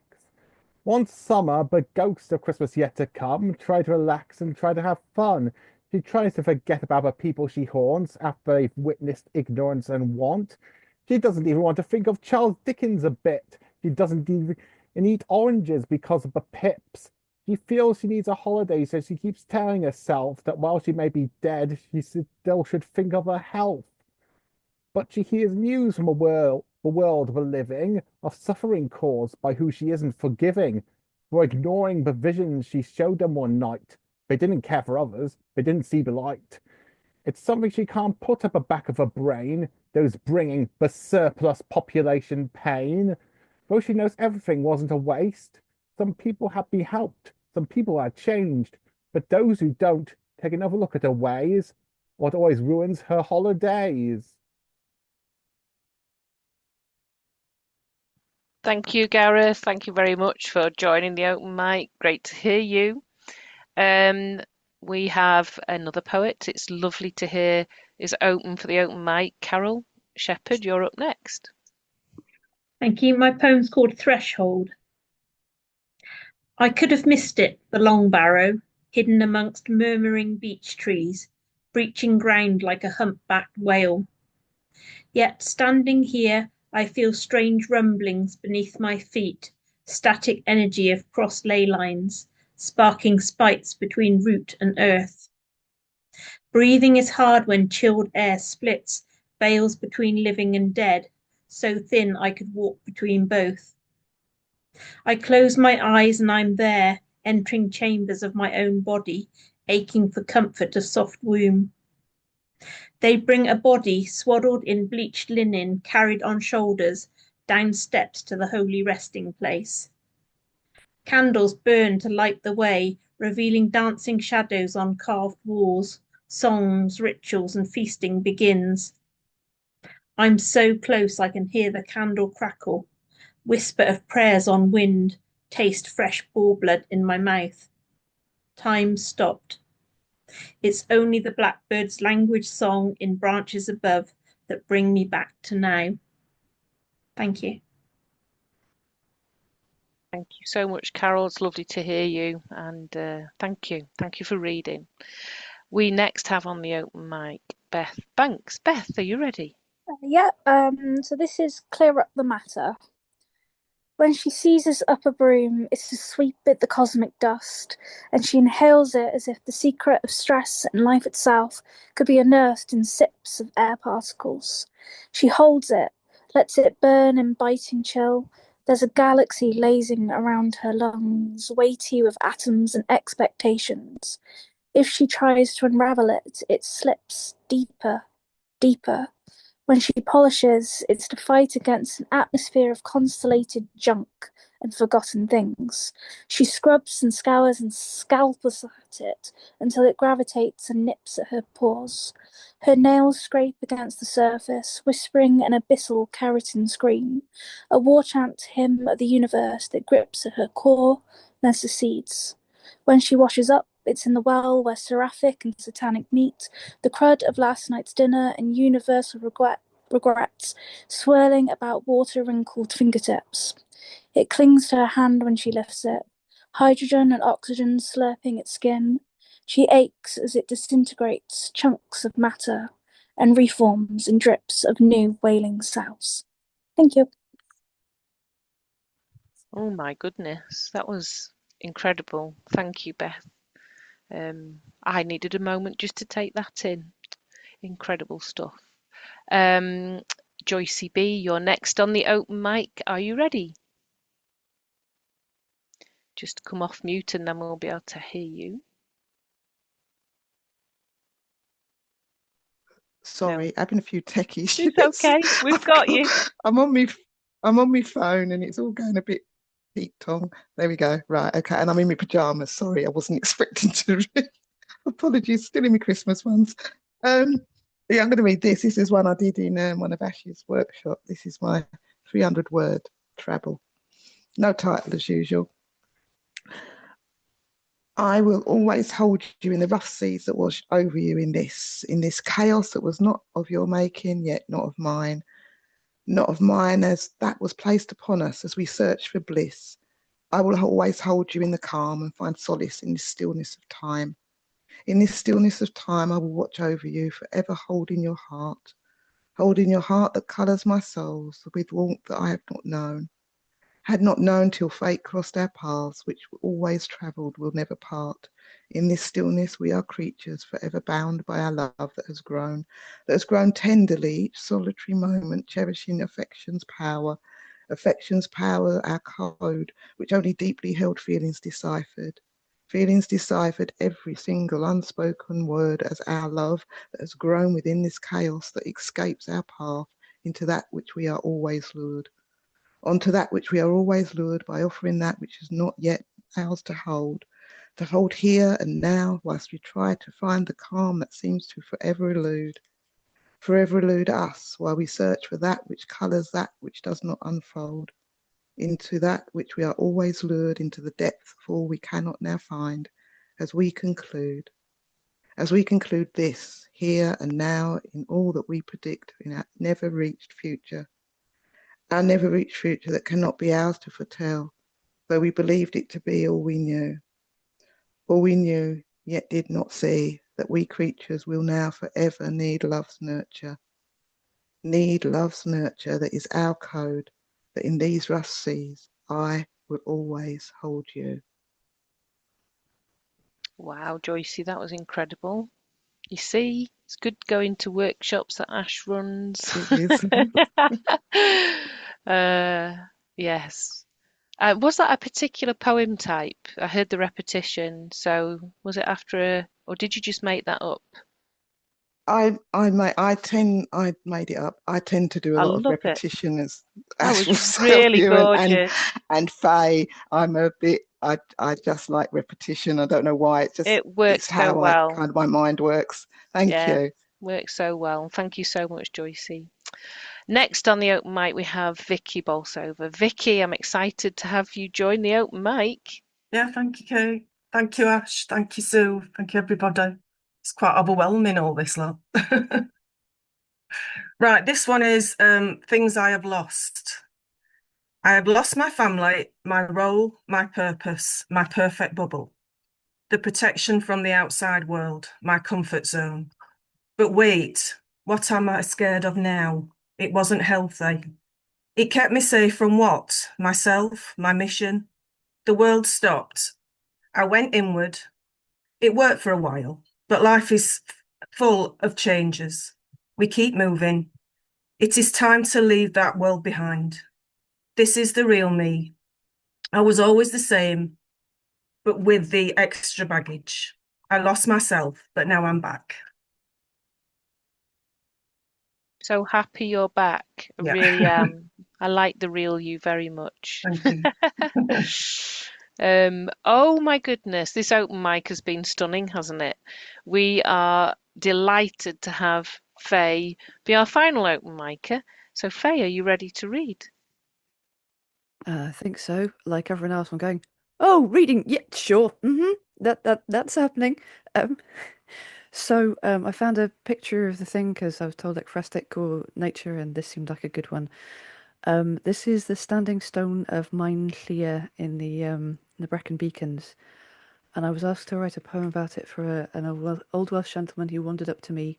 One summer, the ghost of Christmas yet to come tried to relax and try to have fun. She tries to forget about the people she haunts after they've witnessed ignorance and want. She doesn't even want to think of Charles Dickens a bit. She doesn't even eat oranges because of the pips. She feels she needs a holiday, so she keeps telling herself that while she may be dead, she still should think of her health. But she hears news from the world of the living, of suffering caused by who she isn't forgiving, for ignoring the visions she showed them one night. They didn't care for others, they didn't see the light. It's something she can't put up the back of her brain, those bringing the surplus population pain. Though she knows everything wasn't a waste, some people had been helped, some people had changed, but those who don't take another look at her ways, what always ruins her holidays. Thank you, Gareth. Thank you very much for joining the open mic. Great to hear you. We have another poet. It's lovely to hear is open for the open mic. Carol Shepherd, you're up next. Thank you. My poem's called Threshold. I could have missed it, the long barrow, hidden amongst murmuring beech trees, breaching ground like a humpbacked whale. Yet standing here, I feel strange rumblings beneath my feet, static energy of crossed ley lines, sparking spites between root and earth. Breathing is hard when chilled air splits, veils between living and dead, so thin I could walk between both. I close my eyes and I'm there, entering chambers of my own body, aching for comfort of soft womb. They bring a body swaddled in bleached linen, carried on shoulders, down steps to the holy resting place. Candles burn to light the way, revealing dancing shadows on carved walls. Songs, rituals, and feasting begins. I'm so close I can hear the candle crackle, whisper of prayers on wind, taste fresh boar blood in my mouth. Time stopped. It's only the blackbird's language song in branches above that bring me back to now. Thank you. Thank you so much, Carol. It's lovely to hear you, and thank you. Thank you for reading. We next have on the open mic Beth Banks. Beth, are you ready? Yeah, so this is Clear Up the Matter. When she seizes up a broom, it's to sweep it the cosmic dust, and she inhales it as if the secret of stress and life itself could be unearthed in sips of air particles. She holds it, lets it burn in biting chill. There's a galaxy lazing around her lungs, weighty with atoms and expectations. If she tries to unravel it, it slips deeper, deeper. When she polishes, it's to fight against an atmosphere of constellated junk and forgotten things. She scrubs and scours and scalpels at it until it gravitates and nips at her pores. Her nails scrape against the surface, whispering an abyssal keratin scream, a war chant hymn of the universe that grips at her core, then secedes. When she washes up, it's in the well where seraphic and satanic meet, the crud of last night's dinner and universal regrets swirling about water-wrinkled fingertips. It clings to her hand when she lifts it, hydrogen and oxygen slurping its skin. She aches as it disintegrates chunks of matter and reforms in drips of new wailing selves. Thank you. Oh my goodness, that was incredible. Thank you, Beth. I needed a moment just to take that in. Incredible stuff. Joycey B, you're next on the open mic. Are you ready? Just come off mute and then we'll be able to hear you. Sorry, having a few tech issues. It's okay, we've got you. I'm on my phone and it's all going a bit peak-tong. There we go. Right, okay. And I'm in my pajamas. Sorry, I wasn't expecting to read. Apologies, still in my Christmas ones. Yeah, I'm going to read this. This is one I did in one of Ash's workshop. This is my 300-word travel. No title as usual. I will always hold you in the rough seas that washed over you in this chaos that was not of your making, yet not of mine as that was placed upon us as we search for bliss. I will always hold you in the calm and find solace in this stillness of time. In this stillness of time, I will watch over you, forever holding your heart that colours my soul with warmth that I have not known. Had not known till fate crossed our paths, which always travelled, will never part. In this stillness we are creatures, forever bound by our love that has grown tenderly each solitary moment, cherishing affection's power, our code, which only deeply held feelings deciphered, every single unspoken word as our love that has grown within this chaos that escapes our path into that which we are always lured. Onto that which we are always lured by offering that which is not yet ours to hold here and now, whilst we try to find the calm that seems to forever elude us, while we search for that which colours that which does not unfold, into that which we are always lured, into the depth of all we cannot now find, as we conclude this, here and now, in all that we predict in our never-reached future, that cannot be ours to foretell, though we believed it to be all we knew, yet did not see, that we creatures will now forever need love's nurture that is our code, that in these rough seas I will always hold you. Wow, Joycey, that was incredible. You see, it's good going to workshops that Ash runs. It is. Yes. Was that a particular poem type? I heard the repetition, so was it after or did you just make that up? I made it up. I tend to do a lot of repetition, as Ash will tell you, gorgeous. and Faye, I'm a bit. I just like repetition. I don't know why. It works it's how so well. kind of my mind works. Thank you. Works so well. Thank you so much, Joycey. Next on the open mic we have Vicky Bolsover. Vicky, I'm excited to have you join the open mic. Yeah, thank you, Kate. Thank you, Ash. Thank you, Sue. Thank you, everybody. It's quite overwhelming, all this lot. Right, this one is things I have lost. I have lost my family, my role, my purpose, my perfect bubble, the protection from the outside world, my comfort zone. But wait, what am I scared of now? It wasn't healthy. It kept me safe from what? Myself, my mission. The world stopped. I went inward. It worked for a while, but life is full of changes. We keep moving. It is time to leave that world behind. This is the real me. I was always the same, but with the extra baggage. I lost myself, but now I'm back. So happy you're back. I Yeah. really am. I like the real you very much. Thank you. Oh my goodness, this open mic has been stunning, hasn't it? We are delighted to have Faye be our final open micer. So Faye, are you ready to read? I think so. Like everyone else, I'm going, oh, reading. Yeah, sure. That's happening. I found a picture of the thing because I was told ekphrastic or nature, and this seemed like a good one. This is the standing stone of Mine Llyr in the Brecon Beacons, and I was asked to write a poem about it for an old Welsh gentleman who wandered up to me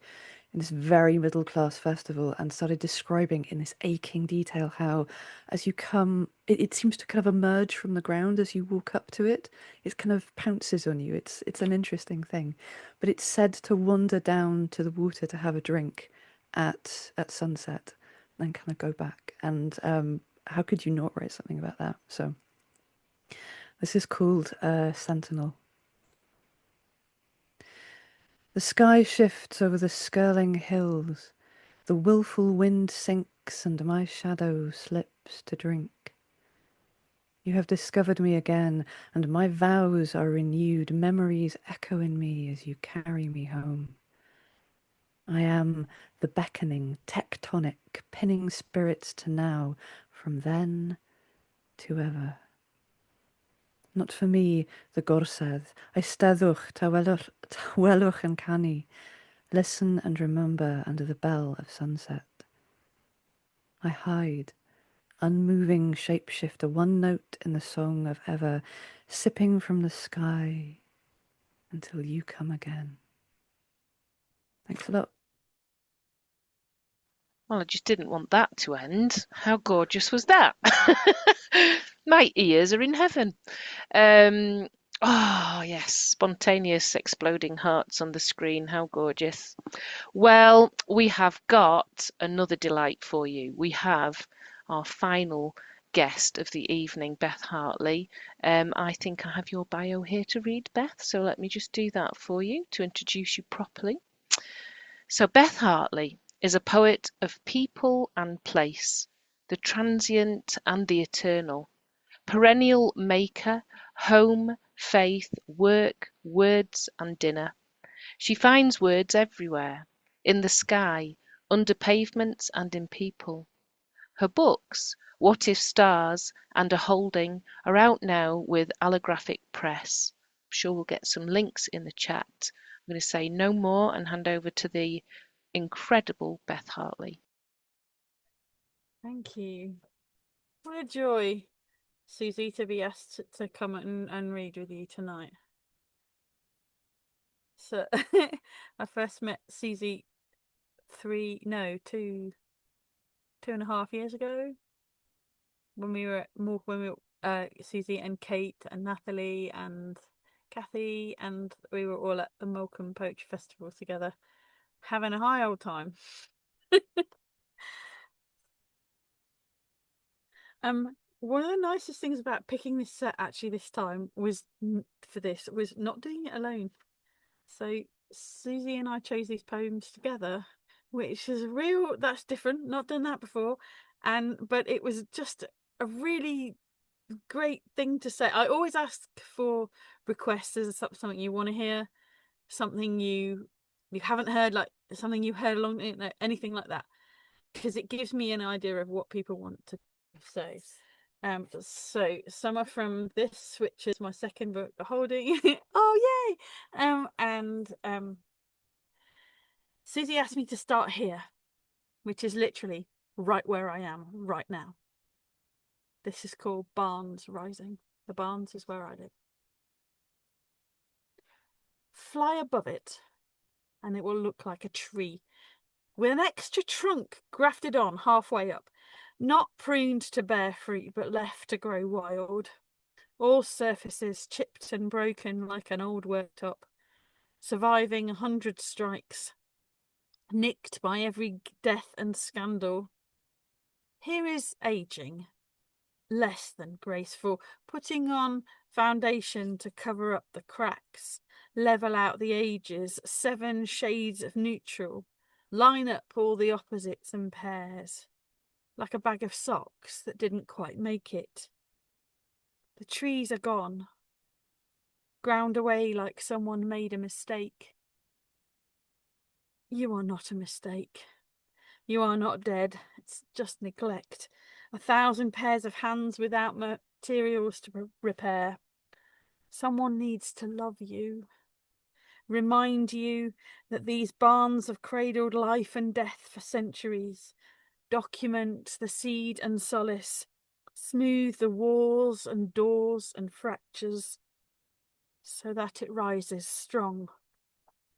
in this very middle class festival and started describing in this aching detail how, as you come, it seems to kind of emerge from the ground as you walk up to it. It kind of pounces on you. It's an interesting thing, but it's said to wander down to the water to have a drink at sunset, then kind of go back. And how could you not write something about that? So this is called Sentinel. The sky shifts over the skirling hills. The wilful wind sinks and my shadow slips to drink. You have discovered me again, and my vows are renewed. Memories echo in me as you carry me home. I am the beckoning, tectonic, pinning spirits to now, from then to ever. Not for me, the gorsedd. Eisteddwch, tawelwch yn canu. Listen and remember under the bell of sunset. I hide, unmoving shapeshifter, one note in the song of ever, sipping from the sky until you come again. Thanks a lot. Well, I just didn't want that to end. How gorgeous was that? My ears are in heaven. Oh, yes, spontaneous exploding hearts on the screen. How gorgeous. Well, we have got another delight for you. We have our final guest of the evening, Beth Hartley. I think I have your bio here to read, Beth, so let me just do that for you to introduce you properly. So Beth Hartley is a poet of people and place, the transient and the eternal, perennial maker, home, faith, work, words and dinner. She finds words everywhere, in the sky, under pavements and in people. Her books, What If Stars and A Holding, are out now with Allographic Press. I'm sure we'll get some links in the chat. I'm going to say no more and hand over to the incredible Beth Hartley. Thank you. What a joy, Suzy, to be asked to come and read with you tonight. So I first met Suzy 2.5 years ago when we were Suzy and Kate and Natalie and Kathy, and we were all at the Morecambe Poetry Festival together, having a high old time. One of the nicest things about picking this set actually this time was not doing it alone. So Suzy and I chose these poems together, which is that's different, not done that before, but it was just a really great thing to say. I always ask for requests as something you want to hear, something you haven't heard, like something you heard along, anything like that, because it gives me an idea of what people want to say. So some are from this, which is my second book, The Holding. Oh yay! Suzy asked me to start here, which is literally right where I am right now. This is called Barns Rising. The barns is where I live. Fly above it, and it will look like a tree with an extra trunk grafted on halfway up. not pruned to bear fruit, but left to grow wild. All surfaces chipped and broken like an old worktop, surviving 100 strikes, nicked by every death and scandal. Here is aging, less than graceful, putting on foundation to cover up the cracks, level out the ages, 7 shades of neutral, line up all the opposites and pairs, like a bag of socks that didn't quite make it. The trees are gone, ground away like someone made a mistake. You are not a mistake. You are not dead. It's just neglect. 1,000 pairs of hands without materials to repair. Someone needs to love you. Remind you that these barns have cradled life and death for centuries. Document the seed and solace. Smooth the walls and doors and fractures so that it rises strong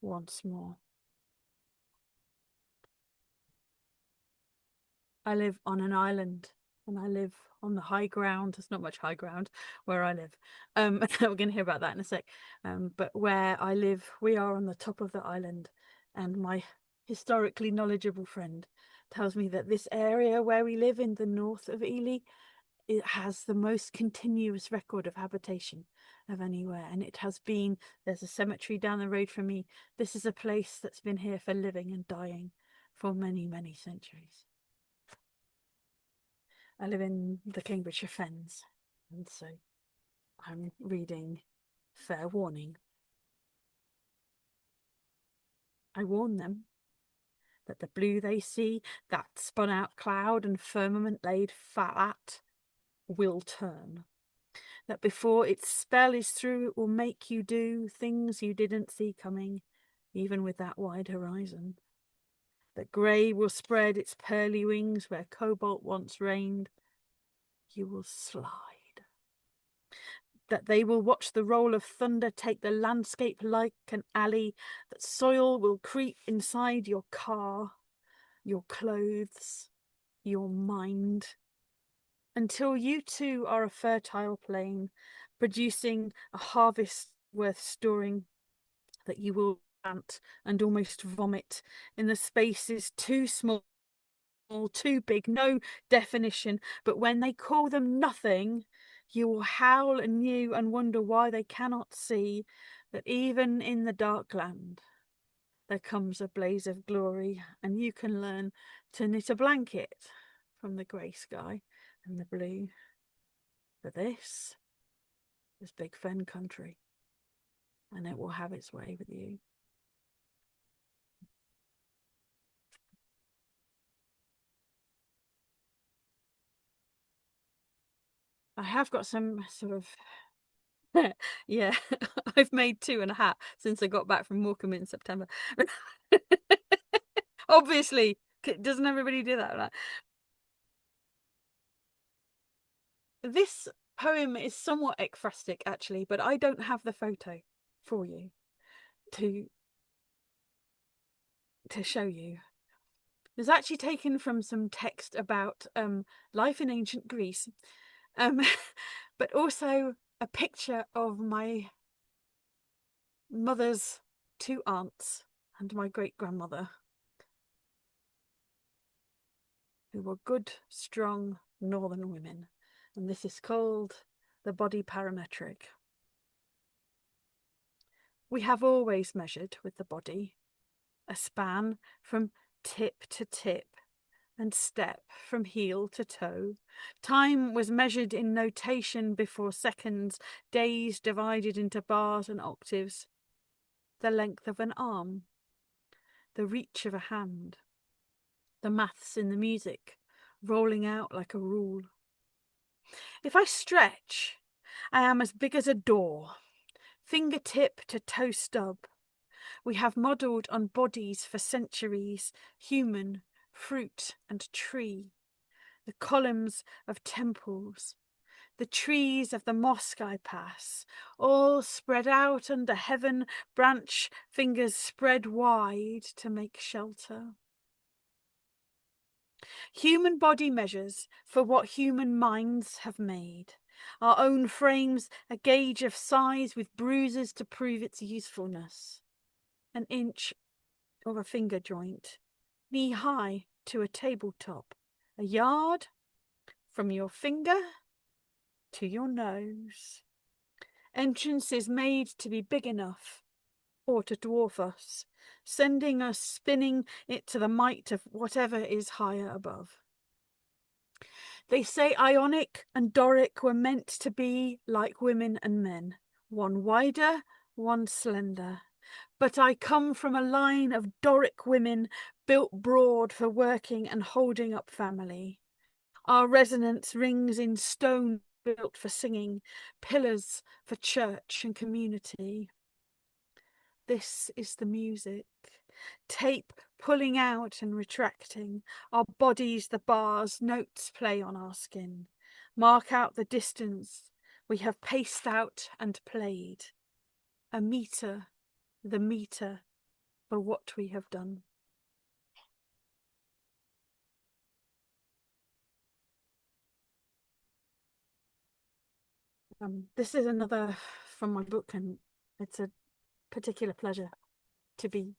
once more. I live on an island and I live on the high ground. There's not much high ground where I live. We're going to hear about that in a sec. But where I live, we are on the top of the island, and my historically knowledgeable friend tells me that this area where we live in the north of Ely, it has the most continuous record of habitation of anywhere, and it has been, there's a cemetery down the road from me. This is a place that's been here for living and dying for many, many centuries. I live in the Cambridgeshire Fens, and so I'm reading Fair Warning. I warn them that the blue they see, that spun out cloud and firmament laid flat, will turn. That before its spell is through, it will make you do things you didn't see coming, even with that wide horizon. That grey will spread its pearly wings where cobalt once reigned. You will slide. That they will watch the roll of thunder take the landscape like an alley, that soil will creep inside your car, your clothes, your mind, until you too are a fertile plain, producing a harvest worth storing, that you will plant and almost vomit in the spaces too small, too big, no definition, but when they call them nothing, you will howl anew and wonder why they cannot see that even in the dark land there comes a blaze of glory, and you can learn to knit a blanket from the grey sky and the blue. But this is Big Fen country, and it will have its way with you. I have got some sort of yeah, I've made 2 and a hat since I got back from Morecambe in September. Obviously, doesn't everybody do that? Right? This poem is somewhat ekphrastic, actually, but I don't have the photo for you to show you. It's actually taken from some text about life in ancient Greece, but also a picture of my mother's 2 aunts and my great-grandmother, who were good, strong northern women. And this is called the body parametric. We have always measured with the body, a span from tip to tip and step from heel to toe. Time was measured in notation before seconds, days divided into bars and octaves, the length of an arm, the reach of a hand, the maths in the music, rolling out like a rule. If I stretch, I am as big as a door, fingertip to toe stub. We have modelled on bodies for centuries, human, fruit and tree, the columns of temples, the trees of the mosque I pass, all spread out under heaven, branch fingers spread wide to make shelter. Human body measures for what human minds have made. Our own frames a gauge of size with bruises to prove its usefulness. An inch or a finger joint, knee high to a tabletop, a yard from your finger to your nose. Entrance is made to be big enough or to dwarf us, sending us spinning it to the might of whatever is higher above. They say Ionic and Doric were meant to be like women and men, one wider, one slender. But I come from a line of Doric women built broad for working and holding up family. Our resonance rings in stone built for singing, pillars for church and community. This is the music. Tape pulling out and retracting, our bodies the bars, notes play on our skin. Mark out the distance we have paced out and played. A meter, the meter for what we have done. This is another from my book, and it's a particular pleasure to be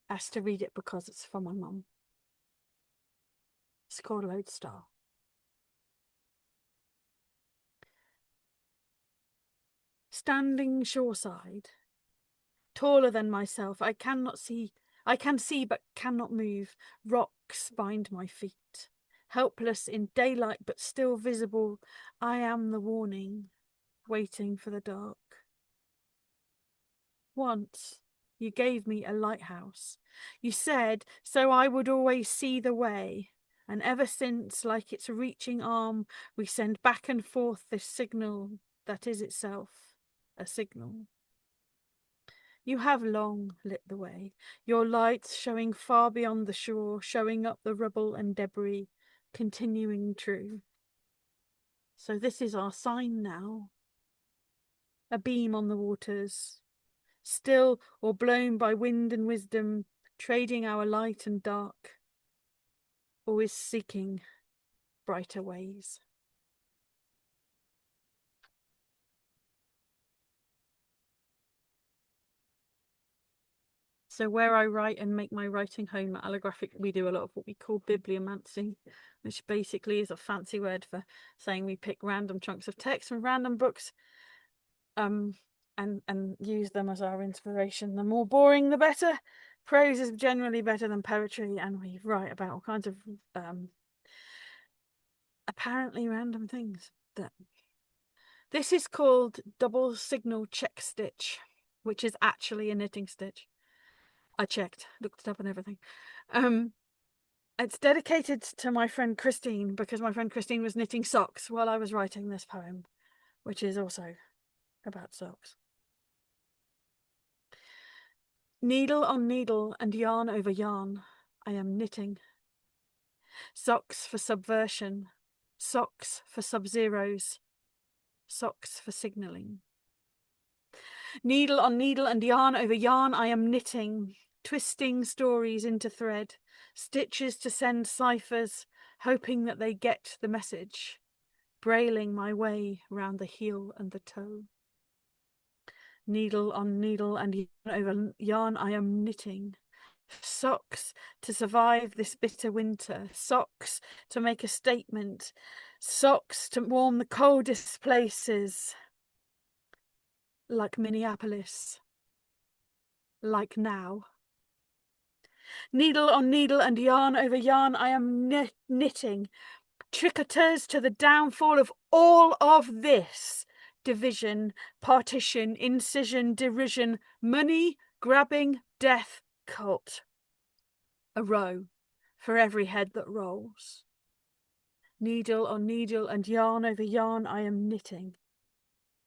asked to read it because it's from my mum. It's called Lodestar. Standing shoreside, taller than myself, I can see but cannot move. Rocks bind my feet. Helpless in daylight but still visible, I am the warning, waiting for the dark. Once you gave me a lighthouse. You said so I would always see the way. And ever since, like its reaching arm, we send back and forth this signal that is itself a signal. You have long lit the way, your lights showing far beyond the shore, showing up the rubble and debris, continuing true. So this is our sign now. A beam on the waters, still or blown by wind and wisdom, trading our light and dark, always seeking brighter ways. So where I write and make my writing home at Allographic, we do a lot of what we call bibliomancy, which basically is a fancy word for saying we pick random chunks of text from random books and use them as our inspiration. The more boring, the better. Prose is generally better than poetry, and we write about all kinds of apparently random things. This is called double signal check stitch, which is actually a knitting stitch. I checked, looked it up and everything. It's dedicated to my friend Christine because my friend Christine was knitting socks while I was writing this poem, which is also about socks. Needle on needle and yarn over yarn, I am knitting. Socks for subversion, socks for sub-zeros, socks for signalling. Needle on needle and yarn over yarn, I am knitting, twisting stories into thread, stitches to send ciphers, hoping that they get the message, brailing my way round the heel and the toe. Needle on needle and yarn over yarn, I am knitting. Socks to survive this bitter winter, socks to make a statement, socks to warm the coldest places, like Minneapolis, like now. Needle on needle and yarn over yarn, I am knitting. Tricoters to the downfall of all of this. Division, partition, incision, derision, money, grabbing, death, cult. A row for every head that rolls. Needle on needle and yarn over yarn, I am knitting.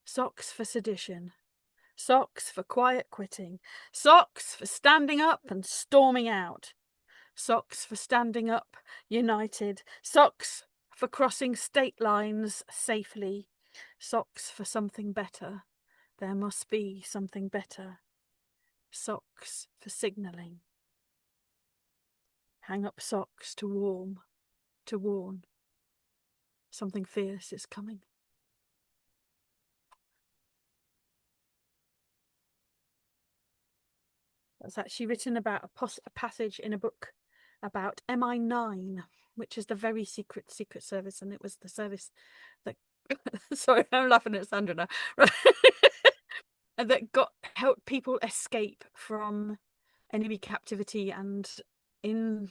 Socks for sedition. Socks for quiet quitting. Socks for standing up and storming out. Socks for standing up, united. Socks for crossing state lines safely. Socks for something better. There must be something better. Socks for signalling. Hang up socks to warm to warn. Something fierce is coming. That's actually written about a passage in a book about MI9, which is the very secret service, and it was the service that sorry, I'm laughing at Sandra now. That helped people escape from enemy captivity. And in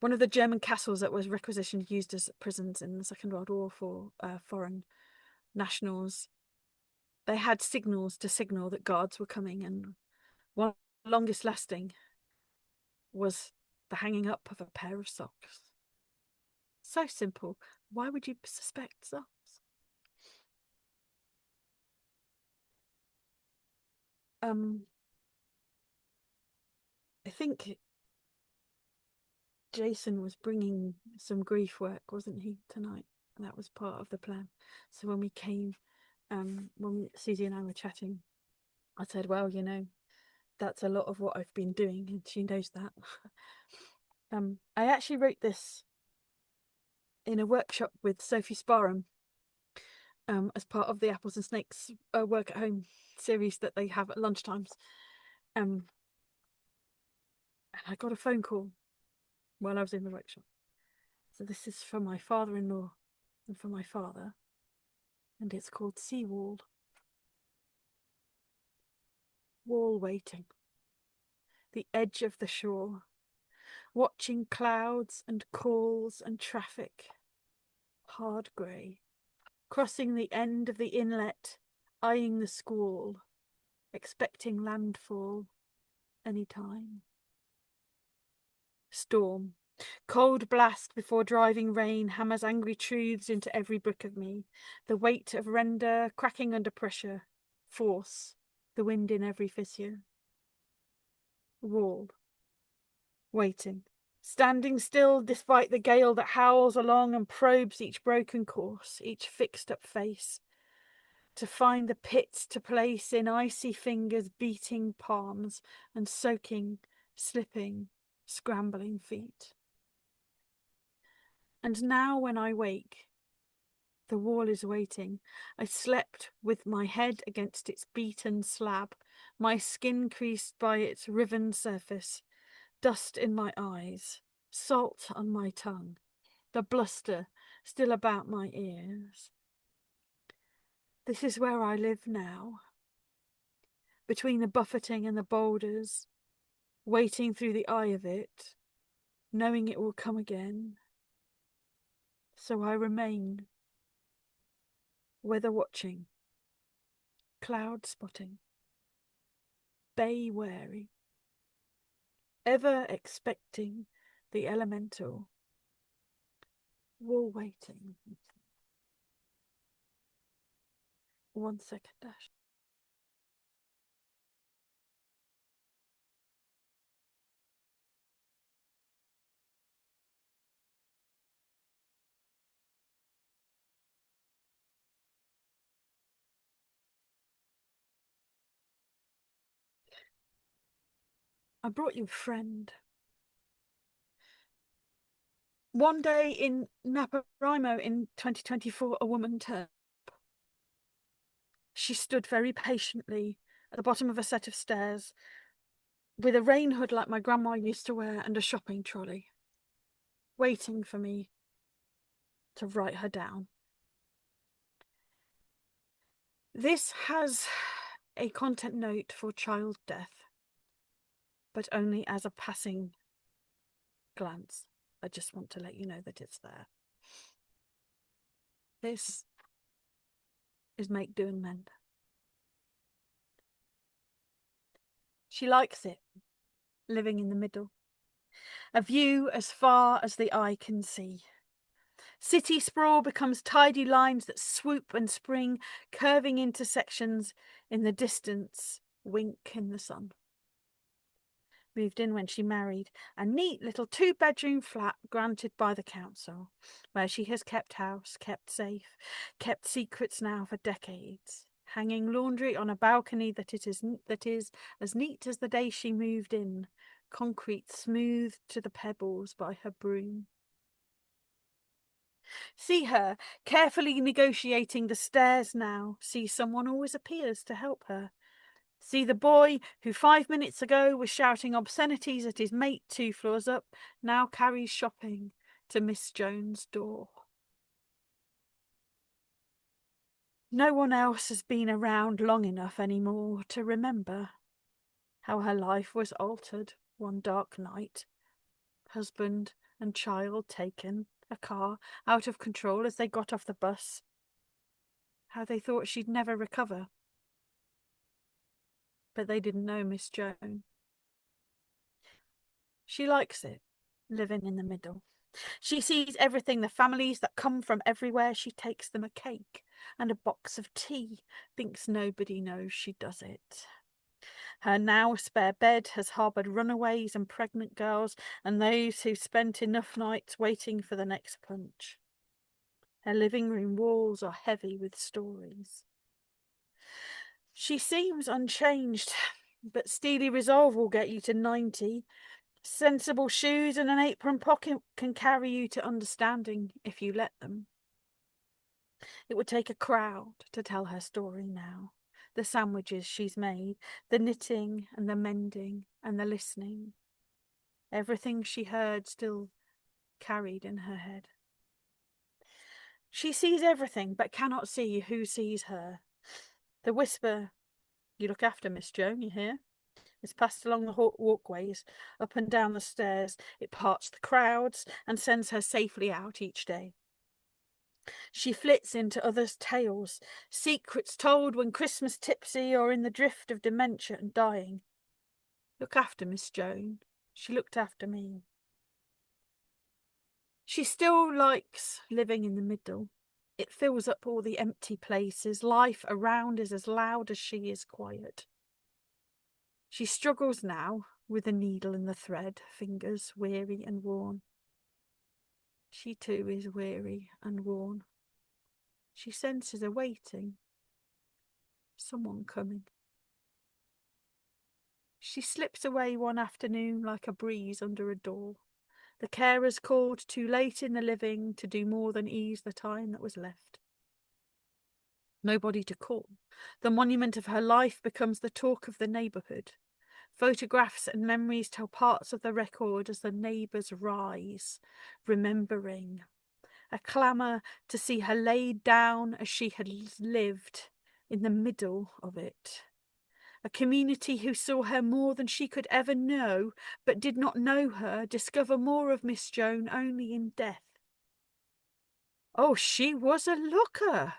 one of the German castles that was requisitioned, used as prisons in the Second World War for foreign nationals, they had signals to signal that guards were coming, and one of the longest lasting was the hanging up of a pair of socks. So simple. Why would you suspect socks? I think Jason was bringing some grief work, wasn't he, tonight? That was part of the plan. So when we came, when Suzy and I were chatting, I said, well, you know, that's a lot of what I've been doing, and she knows that. I actually wrote this in a workshop with Sophie Sparham, as part of the Apples and Snakes work at home series that they have at lunchtimes. And I got a phone call while I was in the workshop. So this is for my father-in-law and for my father, and it's called Seawall. Wall waiting. The edge of the shore, watching clouds and calls and traffic. Hard grey. Crossing the end of the inlet, eyeing the squall, expecting landfall any time. Storm. Cold blast before driving rain hammers angry truths into every brick of me. The weight of render cracking under pressure. Force. The wind in every fissure. Wall. Waiting. Standing still despite the gale that howls along and probes each broken course, each fixed up face. To find the pits to place in icy fingers, beating palms and soaking, slipping, scrambling feet. And now when I wake, the wall is waiting. I slept with my head against its beaten slab, my skin creased by its riven surface, dust in my eyes, salt on my tongue, the bluster still about my ears. This is where I live now, between the buffeting and the boulders, waiting through the eye of it, knowing it will come again. So I remain, weather watching, cloud spotting, bay wary, ever expecting the elemental, wall waiting. 1 second, Ash. I brought you a friend. One day in NaPoWriMo in 2024, a woman turned up. She stood very patiently at the bottom of a set of stairs with a rain hood like my grandma used to wear and a shopping trolley, waiting for me to write her down. This has a content note for child death, but only as a passing glance. I just want to let you know that it's there. This is Make Do and Mend. She likes it, living in the middle. A view as far as the eye can see. City sprawl becomes tidy lines that swoop and spring, curving intersections in the distance, wink in the sun. Moved in when she married, a neat little 2-bedroom flat granted by the council, where she has kept house, kept safe, kept secrets now for decades, hanging laundry on a balcony that is as neat as the day she moved in, concrete smoothed to the pebbles by her broom. See her carefully negotiating the stairs now. See someone always appears to help her. See the boy who 5 minutes ago was shouting obscenities at his mate 2 floors up, now carries shopping to Miss Jones' door. No one else has been around long enough anymore to remember how her life was altered one dark night. Husband and child taken, a car out of control as they got off the bus. How they thought she'd never recover. But they didn't know Miss Joan. She likes it, living in the middle. She sees everything, the families that come from everywhere. She takes them a cake and a box of tea, thinks nobody knows she does it. Her now spare bed has harboured runaways and pregnant girls and those who spent enough nights waiting for the next punch. Her living room walls are heavy with stories. She seems unchanged, but steely resolve will get you to 90. Sensible shoes and an apron pocket can carry you to understanding if you let them. It would take a crowd to tell her story now. The sandwiches she's made, the knitting and the mending and the listening. Everything she heard still carried in her head. She sees everything but cannot see who sees her. The whisper, "You look after Miss Joan, you hear?" is passed along the walkways, up and down the stairs. It parts the crowds and sends her safely out each day. She flits into others' tales, secrets told when Christmas tipsy or in the drift of dementia and dying. Look after Miss Joan. She looked after me. She still likes living in the middle. It fills up all the empty places. Life around is as loud as she is quiet. She struggles now with the needle and the thread, fingers weary and worn. She too is weary and worn. She senses a waiting, someone coming. She slips away one afternoon like a breeze under a door. The carers called too late in the living to do more than ease the time that was left. Nobody to call. The monument of her life becomes the talk of the neighbourhood. Photographs and memories tell parts of the record as the neighbours rise, remembering. A clamour to see her laid down as she had lived in the middle of it. A community who saw her more than she could ever know, but did not know her, discover more of Miss Joan only in death. Oh, she was a looker.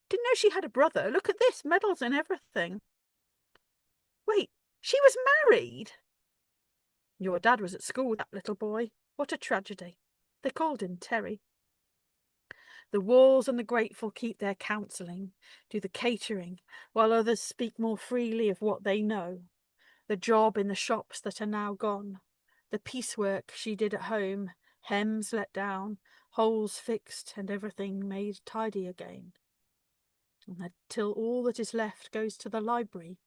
Didn't know she had a brother. Look at this, medals and everything. Wait, she was married? Your dad was at school with that little boy. What a tragedy. They called him Terry. The walls and the grateful keep their counselling, do the catering, while others speak more freely of what they know. The job in the shops that are now gone. The piecework she did at home, hems let down, holes fixed and everything made tidy again. Until all that is left goes to the library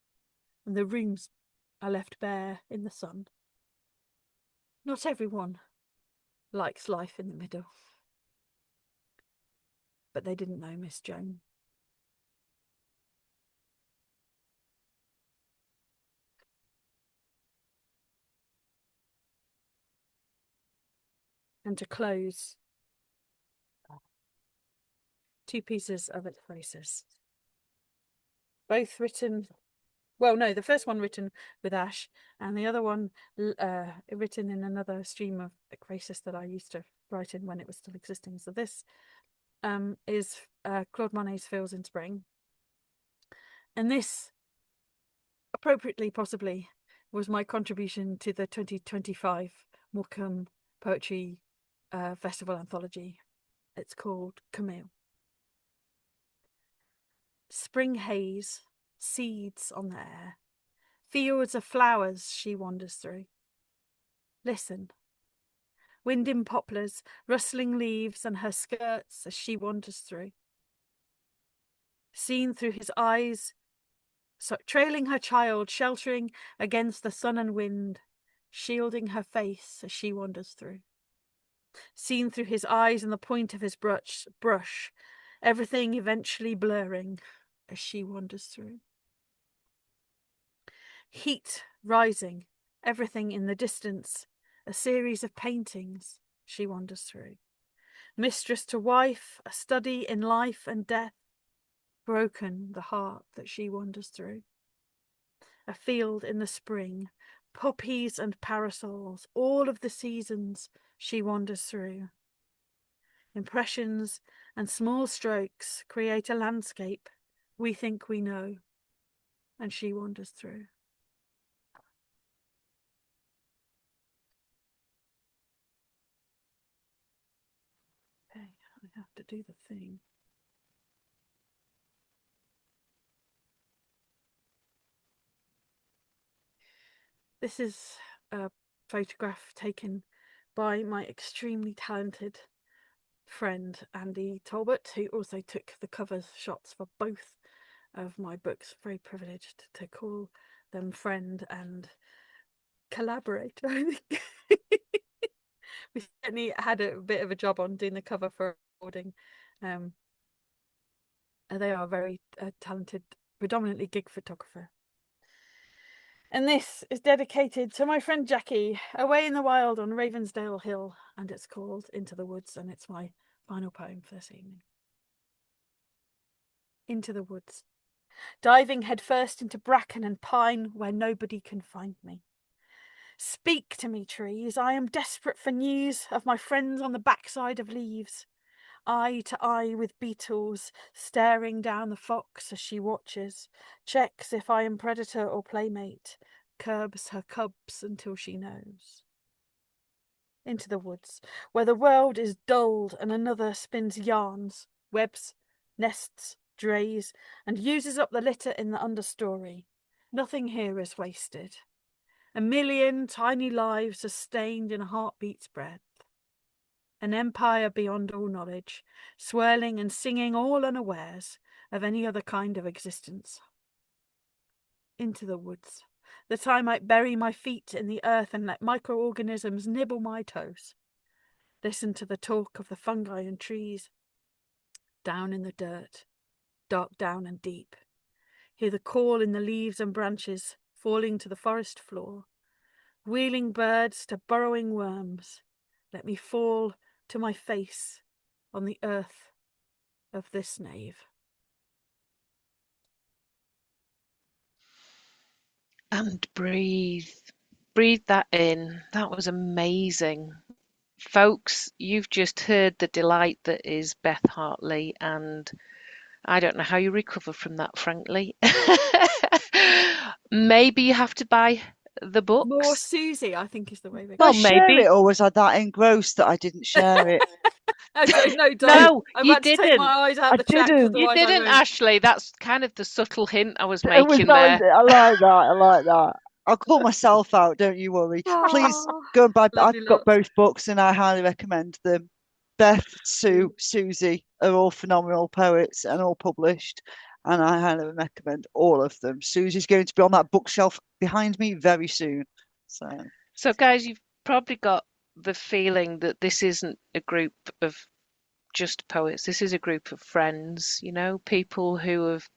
and the rooms are left bare in the sun. Not everyone likes life in the middle. But they didn't know Miss Joan. And to close, 2 pieces of phrases. Both written, well, no, the first one written with Ash, and the other one written in another stream of phrases that I used to write in when it was still existing. So this is Claude Monet's Fields in Spring. And this, appropriately possibly, was my contribution to the 2025 Morecambe Poetry Festival anthology. It's called Camille. Spring haze, seeds on the air, fields of flowers she wanders through. Listen, wind in poplars, rustling leaves and her skirts as she wanders through. Seen through his eyes, trailing her child, sheltering against the sun and wind, shielding her face as she wanders through. seen through his eyes and the point of his brush, everything eventually blurring as she wanders through. Heat rising, everything in the distance, a series of paintings she wanders through. Mistress to wife, a study in life and death, broken the heart that she wanders through. A field in the spring, poppies and parasols, all of the seasons she wanders through. Impressions and small strokes create a landscape we think we know, and she wanders through. Okay, I have to do the thing. This is a photograph taken by my extremely talented friend Andy Talbot, who also took the cover shots for both of my books. Very privileged to call them friend and collaborator. I think we certainly had a bit of a job on doing the cover for recording. And they are very talented, predominantly gig photographer. And this is dedicated to my friend Jackie, away in the wild on Ravensdale Hill, and it's called Into the Woods, and it's my final poem for this evening. Into the woods, diving headfirst into bracken and pine where nobody can find me. Speak to me, trees, I am desperate for news of my friends on the backside of leaves. Eye to eye with beetles, staring down the fox as she watches, checks if I am predator or playmate, curbs her cubs until she knows. Into the woods, where the world is dulled and another spins yarns, webs, nests, drays, and uses up the litter in the understory. Nothing here is wasted. A million tiny lives sustained in a heartbeat's breath. An empire beyond all knowledge, swirling and singing all unawares of any other kind of existence. Into the woods, that I might bury my feet in the earth and let microorganisms nibble my toes. Listen to the talk of the fungi and trees. Down in the dirt, dark down and deep. Hear the call in the leaves and branches falling to the forest floor. Wheeling birds to burrowing worms. Let me fall to my face on the earth of this nave. And breathe. Breathe that in. That was amazing. Folks, you've just heard the delight that is Beth Hartley, and I don't know how you recover from that, frankly. Maybe you have to buy the books. More Suzy, I think, is the way we're Well, going. Share maybe. it, or was I that engrossed that I didn't share it? No, don't. No, I'm you about to take my didn't. eyes out I the chat. didn't. You Otherwise I didn't, won't. Ashley. That's kind of the subtle hint I was It was making that there. I like that. I like that. I'll call myself out. Don't you worry. Please Oh, go and buy. lovely I've got lot. both books, and I highly recommend them. Beth, Sue, Suzy are all phenomenal poets and all published, and I highly recommend all of them. Suzy's going to be on that bookshelf behind me very soon. So, guys, you've probably got the feeling that this isn't a group of just poets. This is a group of friends, you know, people who have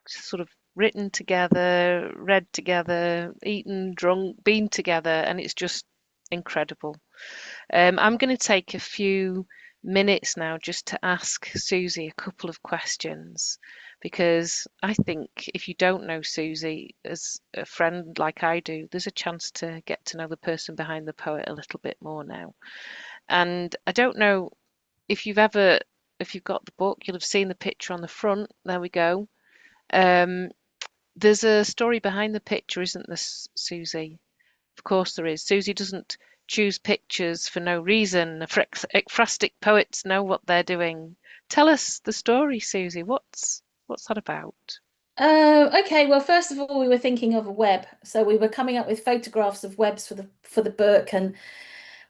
sort of written together, read together, eaten, drunk, been together, and it's just incredible. I'm going to take a few minutes now just to ask Suzy a couple of questions, because I think if you don't know Suzy as a friend like I do, there's a chance to get to know the person behind the poet a little bit more now. And I don't know if you've got the book, you'll have seen the picture on the front. There we go. There's a story behind the picture, isn't there, Suzy? Of course there is. Suzy doesn't choose pictures for no reason. Ekphrastic poets know what they're doing. Tell us the story, Suzy. What's that about? Okay, well, first of all, we were thinking of a web. So we were coming up with photographs of webs for the book, and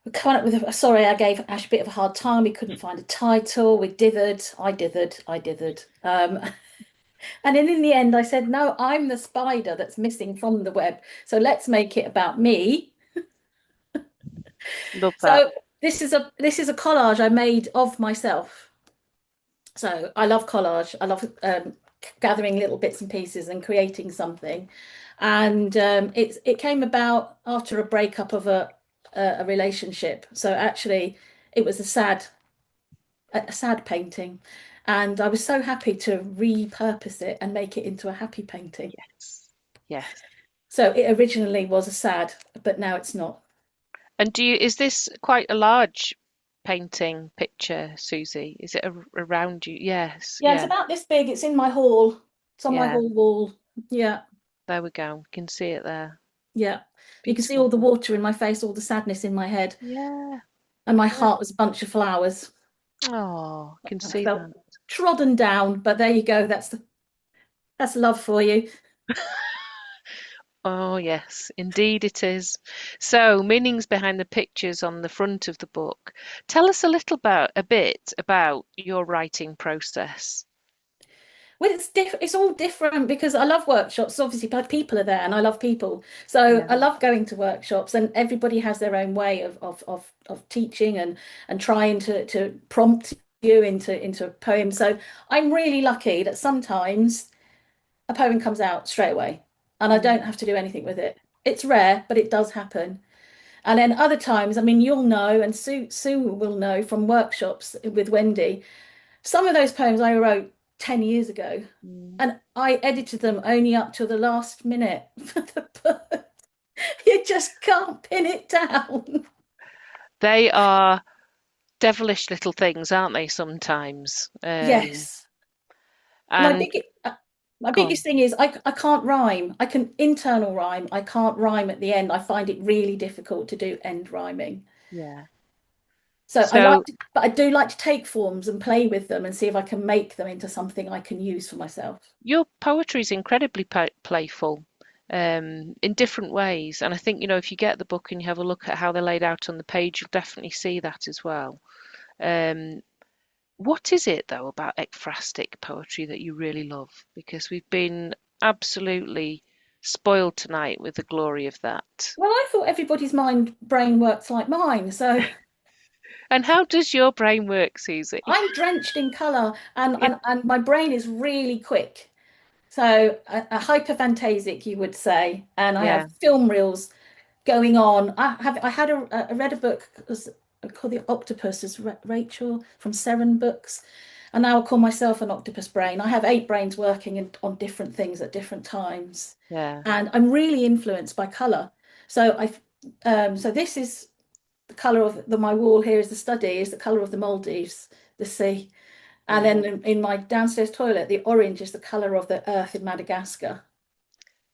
we're coming up with sorry, I gave Ash a bit of a hard time. We couldn't find a title. We dithered. I dithered. And then in the end, I said, no, I'm the spider that's missing from the web. So let's make it about me. Love that. So This is a collage I made of myself. So I love collage. I love gathering little bits and pieces and creating something. And it came about after a breakup of a relationship. So actually, it was a sad painting, and I was so happy to repurpose it and make it into a happy painting. Yes, yes. So it originally was a sad, but now it's not. And is this quite a large painting picture, Suzy? Is it around you? Yes, Yeah, it's yeah, about this big. It's in my hall. It's on my yeah. hall wall. Yeah, There we go. You can see it there. yeah. You can see all the water in my face, all the sadness in my head. Yeah. And my Yeah. heart was a bunch of flowers. Oh, I can I see felt that. trodden down, but there you go. That's love for you. Oh, yes, indeed it is. So, meanings behind the pictures on the front of the book. Tell us a bit about your writing process. Well, it's all different because I love workshops. Obviously, people are there, and I love people. So Yeah. I love going to workshops, and everybody has their own way of teaching and trying to prompt you into a poem. So I'm really lucky that sometimes a poem comes out straight away, and I don't have to do anything with it. It's rare, but it does happen. And then other times, I mean, you'll know, and Sue will know from workshops with Wendy, some of those poems I wrote 10 years ago, and I edited them only up to the last minute for the book. You just can't pin it down. They are devilish little things, aren't they, sometimes? Yes. And My biggest thing is I can't rhyme. I can internal rhyme. I can't rhyme at the end. I find it really difficult to do end rhyming. yeah. So So but I do like to take forms and play with them and see if I can make them into something I can use for myself. your poetry is incredibly playful, in different ways. And I think, if you get the book and you have a look at how they're laid out on the page, you'll definitely see that as well. What is it, though, about ekphrastic poetry that you really love? Because we've been absolutely spoiled tonight with the glory of that. Well, I thought everybody's brain works like mine. So And how does your brain work, Suzy? I'm drenched in colour, and, Yeah. and my brain is really quick. So a hyperphantasic, you would say, and I Yeah. have film reels going on. I read a book called The Octopus, as Rachel from Seren Books, and now I call myself an octopus brain. I have 8 brains working on different things at different times, Yeah. and I'm really influenced by colour. So so this is the colour of my wall here is the study, is the colour of the Maldives, the sea. And then in my downstairs toilet, the orange is the colour of the earth in Madagascar.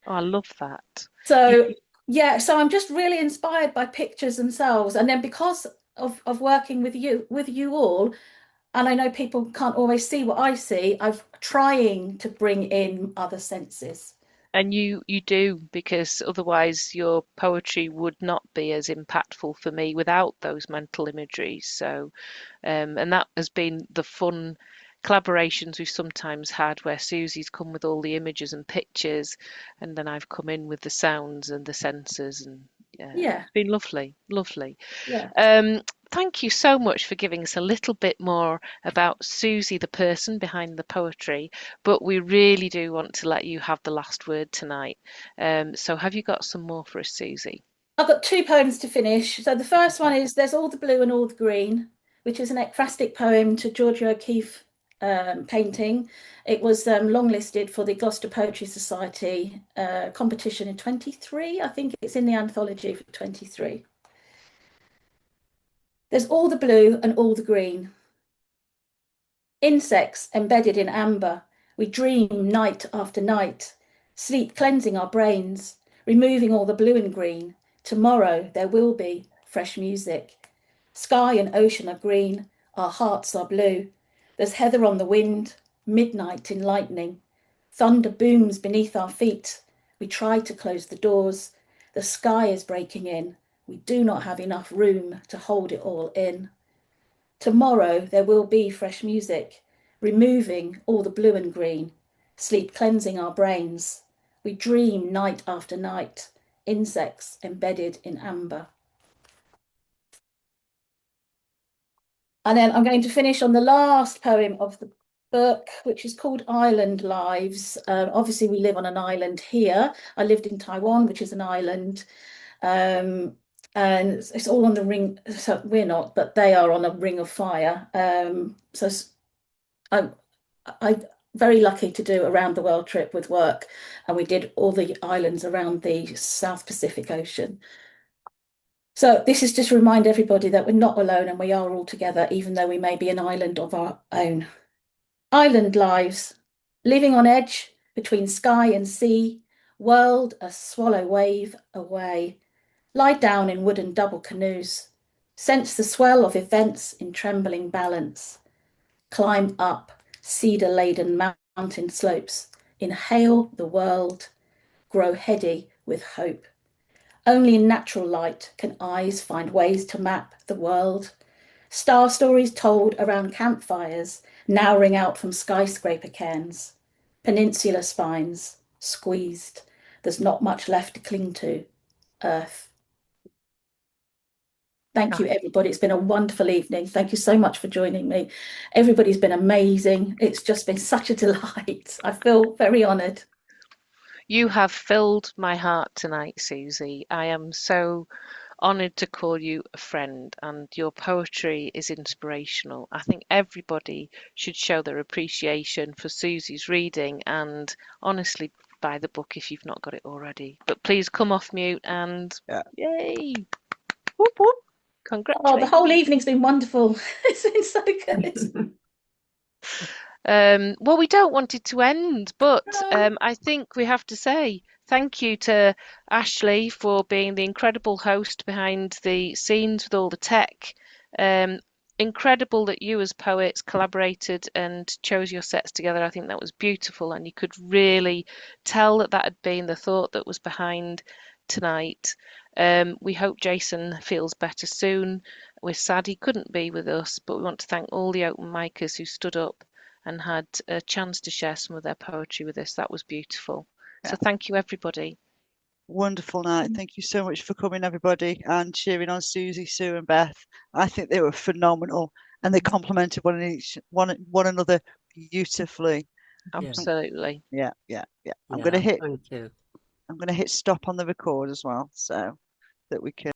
Oh, I love that. So yeah, so I'm just really inspired by pictures themselves. And then because of working with you all, and I know people can't always see what I see, I'm trying to bring in other senses. And you do, because otherwise your poetry would not be as impactful for me without those mental imageries. So, and that has been the fun collaborations we've sometimes had where Suzy's come with all the images and pictures, and then I've come in with the sounds and the senses, and Yeah. it's been lovely, lovely. Yeah. Thank you so much for giving us a little bit more about Suzy, the person behind the poetry, but we really do want to let you have the last word tonight. So have you got some more for us, Suzy? I've got 2 poems to finish. So the first one is There's All the Blue and All the Green, which is an ekphrastic poem to Georgia O'Keeffe painting. It was longlisted for the Gloucester Poetry Society competition in 23. I think it's in the anthology for 23. There's all the blue and all the green. Insects embedded in amber. We dream night after night. Sleep cleansing our brains, removing all the blue and green. Tomorrow there will be fresh music. Sky and ocean are green. Our hearts are blue. There's heather on the wind. Midnight in lightning. Thunder booms beneath our feet. We try to close the doors. The sky is breaking in. We do not have enough room to hold it all in. Tomorrow there will be fresh music, removing all the blue and green, sleep cleansing our brains. We dream night after night, insects embedded in amber. And then I'm going to finish on the last poem of the book, which is called Island Lives. Obviously, we live on an island here. I lived in Taiwan, which is an island. And it's all on the ring. So we're not, but they are on a ring of fire. So I'm very lucky to do a round the world trip with work, and we did all the islands around the South Pacific Ocean. So this is just to remind everybody that we're not alone and we are all together, even though we may be an island of our own. Island lives, living on edge between sky and sea, world a swallow wave away. Lie down in wooden double canoes, sense the swell of events in trembling balance. Climb up cedar-laden mountain slopes, inhale the world, grow heady with hope. Only in natural light can eyes find ways to map the world. Star stories told around campfires now ring out from skyscraper cairns. Peninsula spines squeezed. There's not much left to cling to. Earth. Thank you, everybody. It's been a wonderful evening. Thank you so much for joining me. Everybody's been amazing. It's just been such a delight. I feel very honoured. You have filled my heart tonight, Suzy. I am so honoured to call you a friend, and your poetry is inspirational. I think everybody should show their appreciation for Suzy's reading and honestly buy the book if you've not got it already. But please come off mute and yay! Whoop, whoop. Congratulations. Oh, the whole evening's been wonderful. It's been so good. Well, we don't want it to end, but I think we have to say thank you to Ashley for being the incredible host behind the scenes with all the tech. Incredible that you as poets collaborated and chose your sets together. I think that was beautiful, and you could really tell that that had been the thought that was behind tonight. We hope Jason feels better soon. We're sad he couldn't be with us, but we want to thank all the open micers who stood up and had a chance to share some of their poetry with us. That was beautiful. So thank you, everybody. Wonderful night. Thank you so much for coming, everybody, and cheering on Suzy, Sue and Beth. I think they were phenomenal, and they complemented one another beautifully. Absolutely. Yeah. I'm going to hit stop on the record as well, so that we can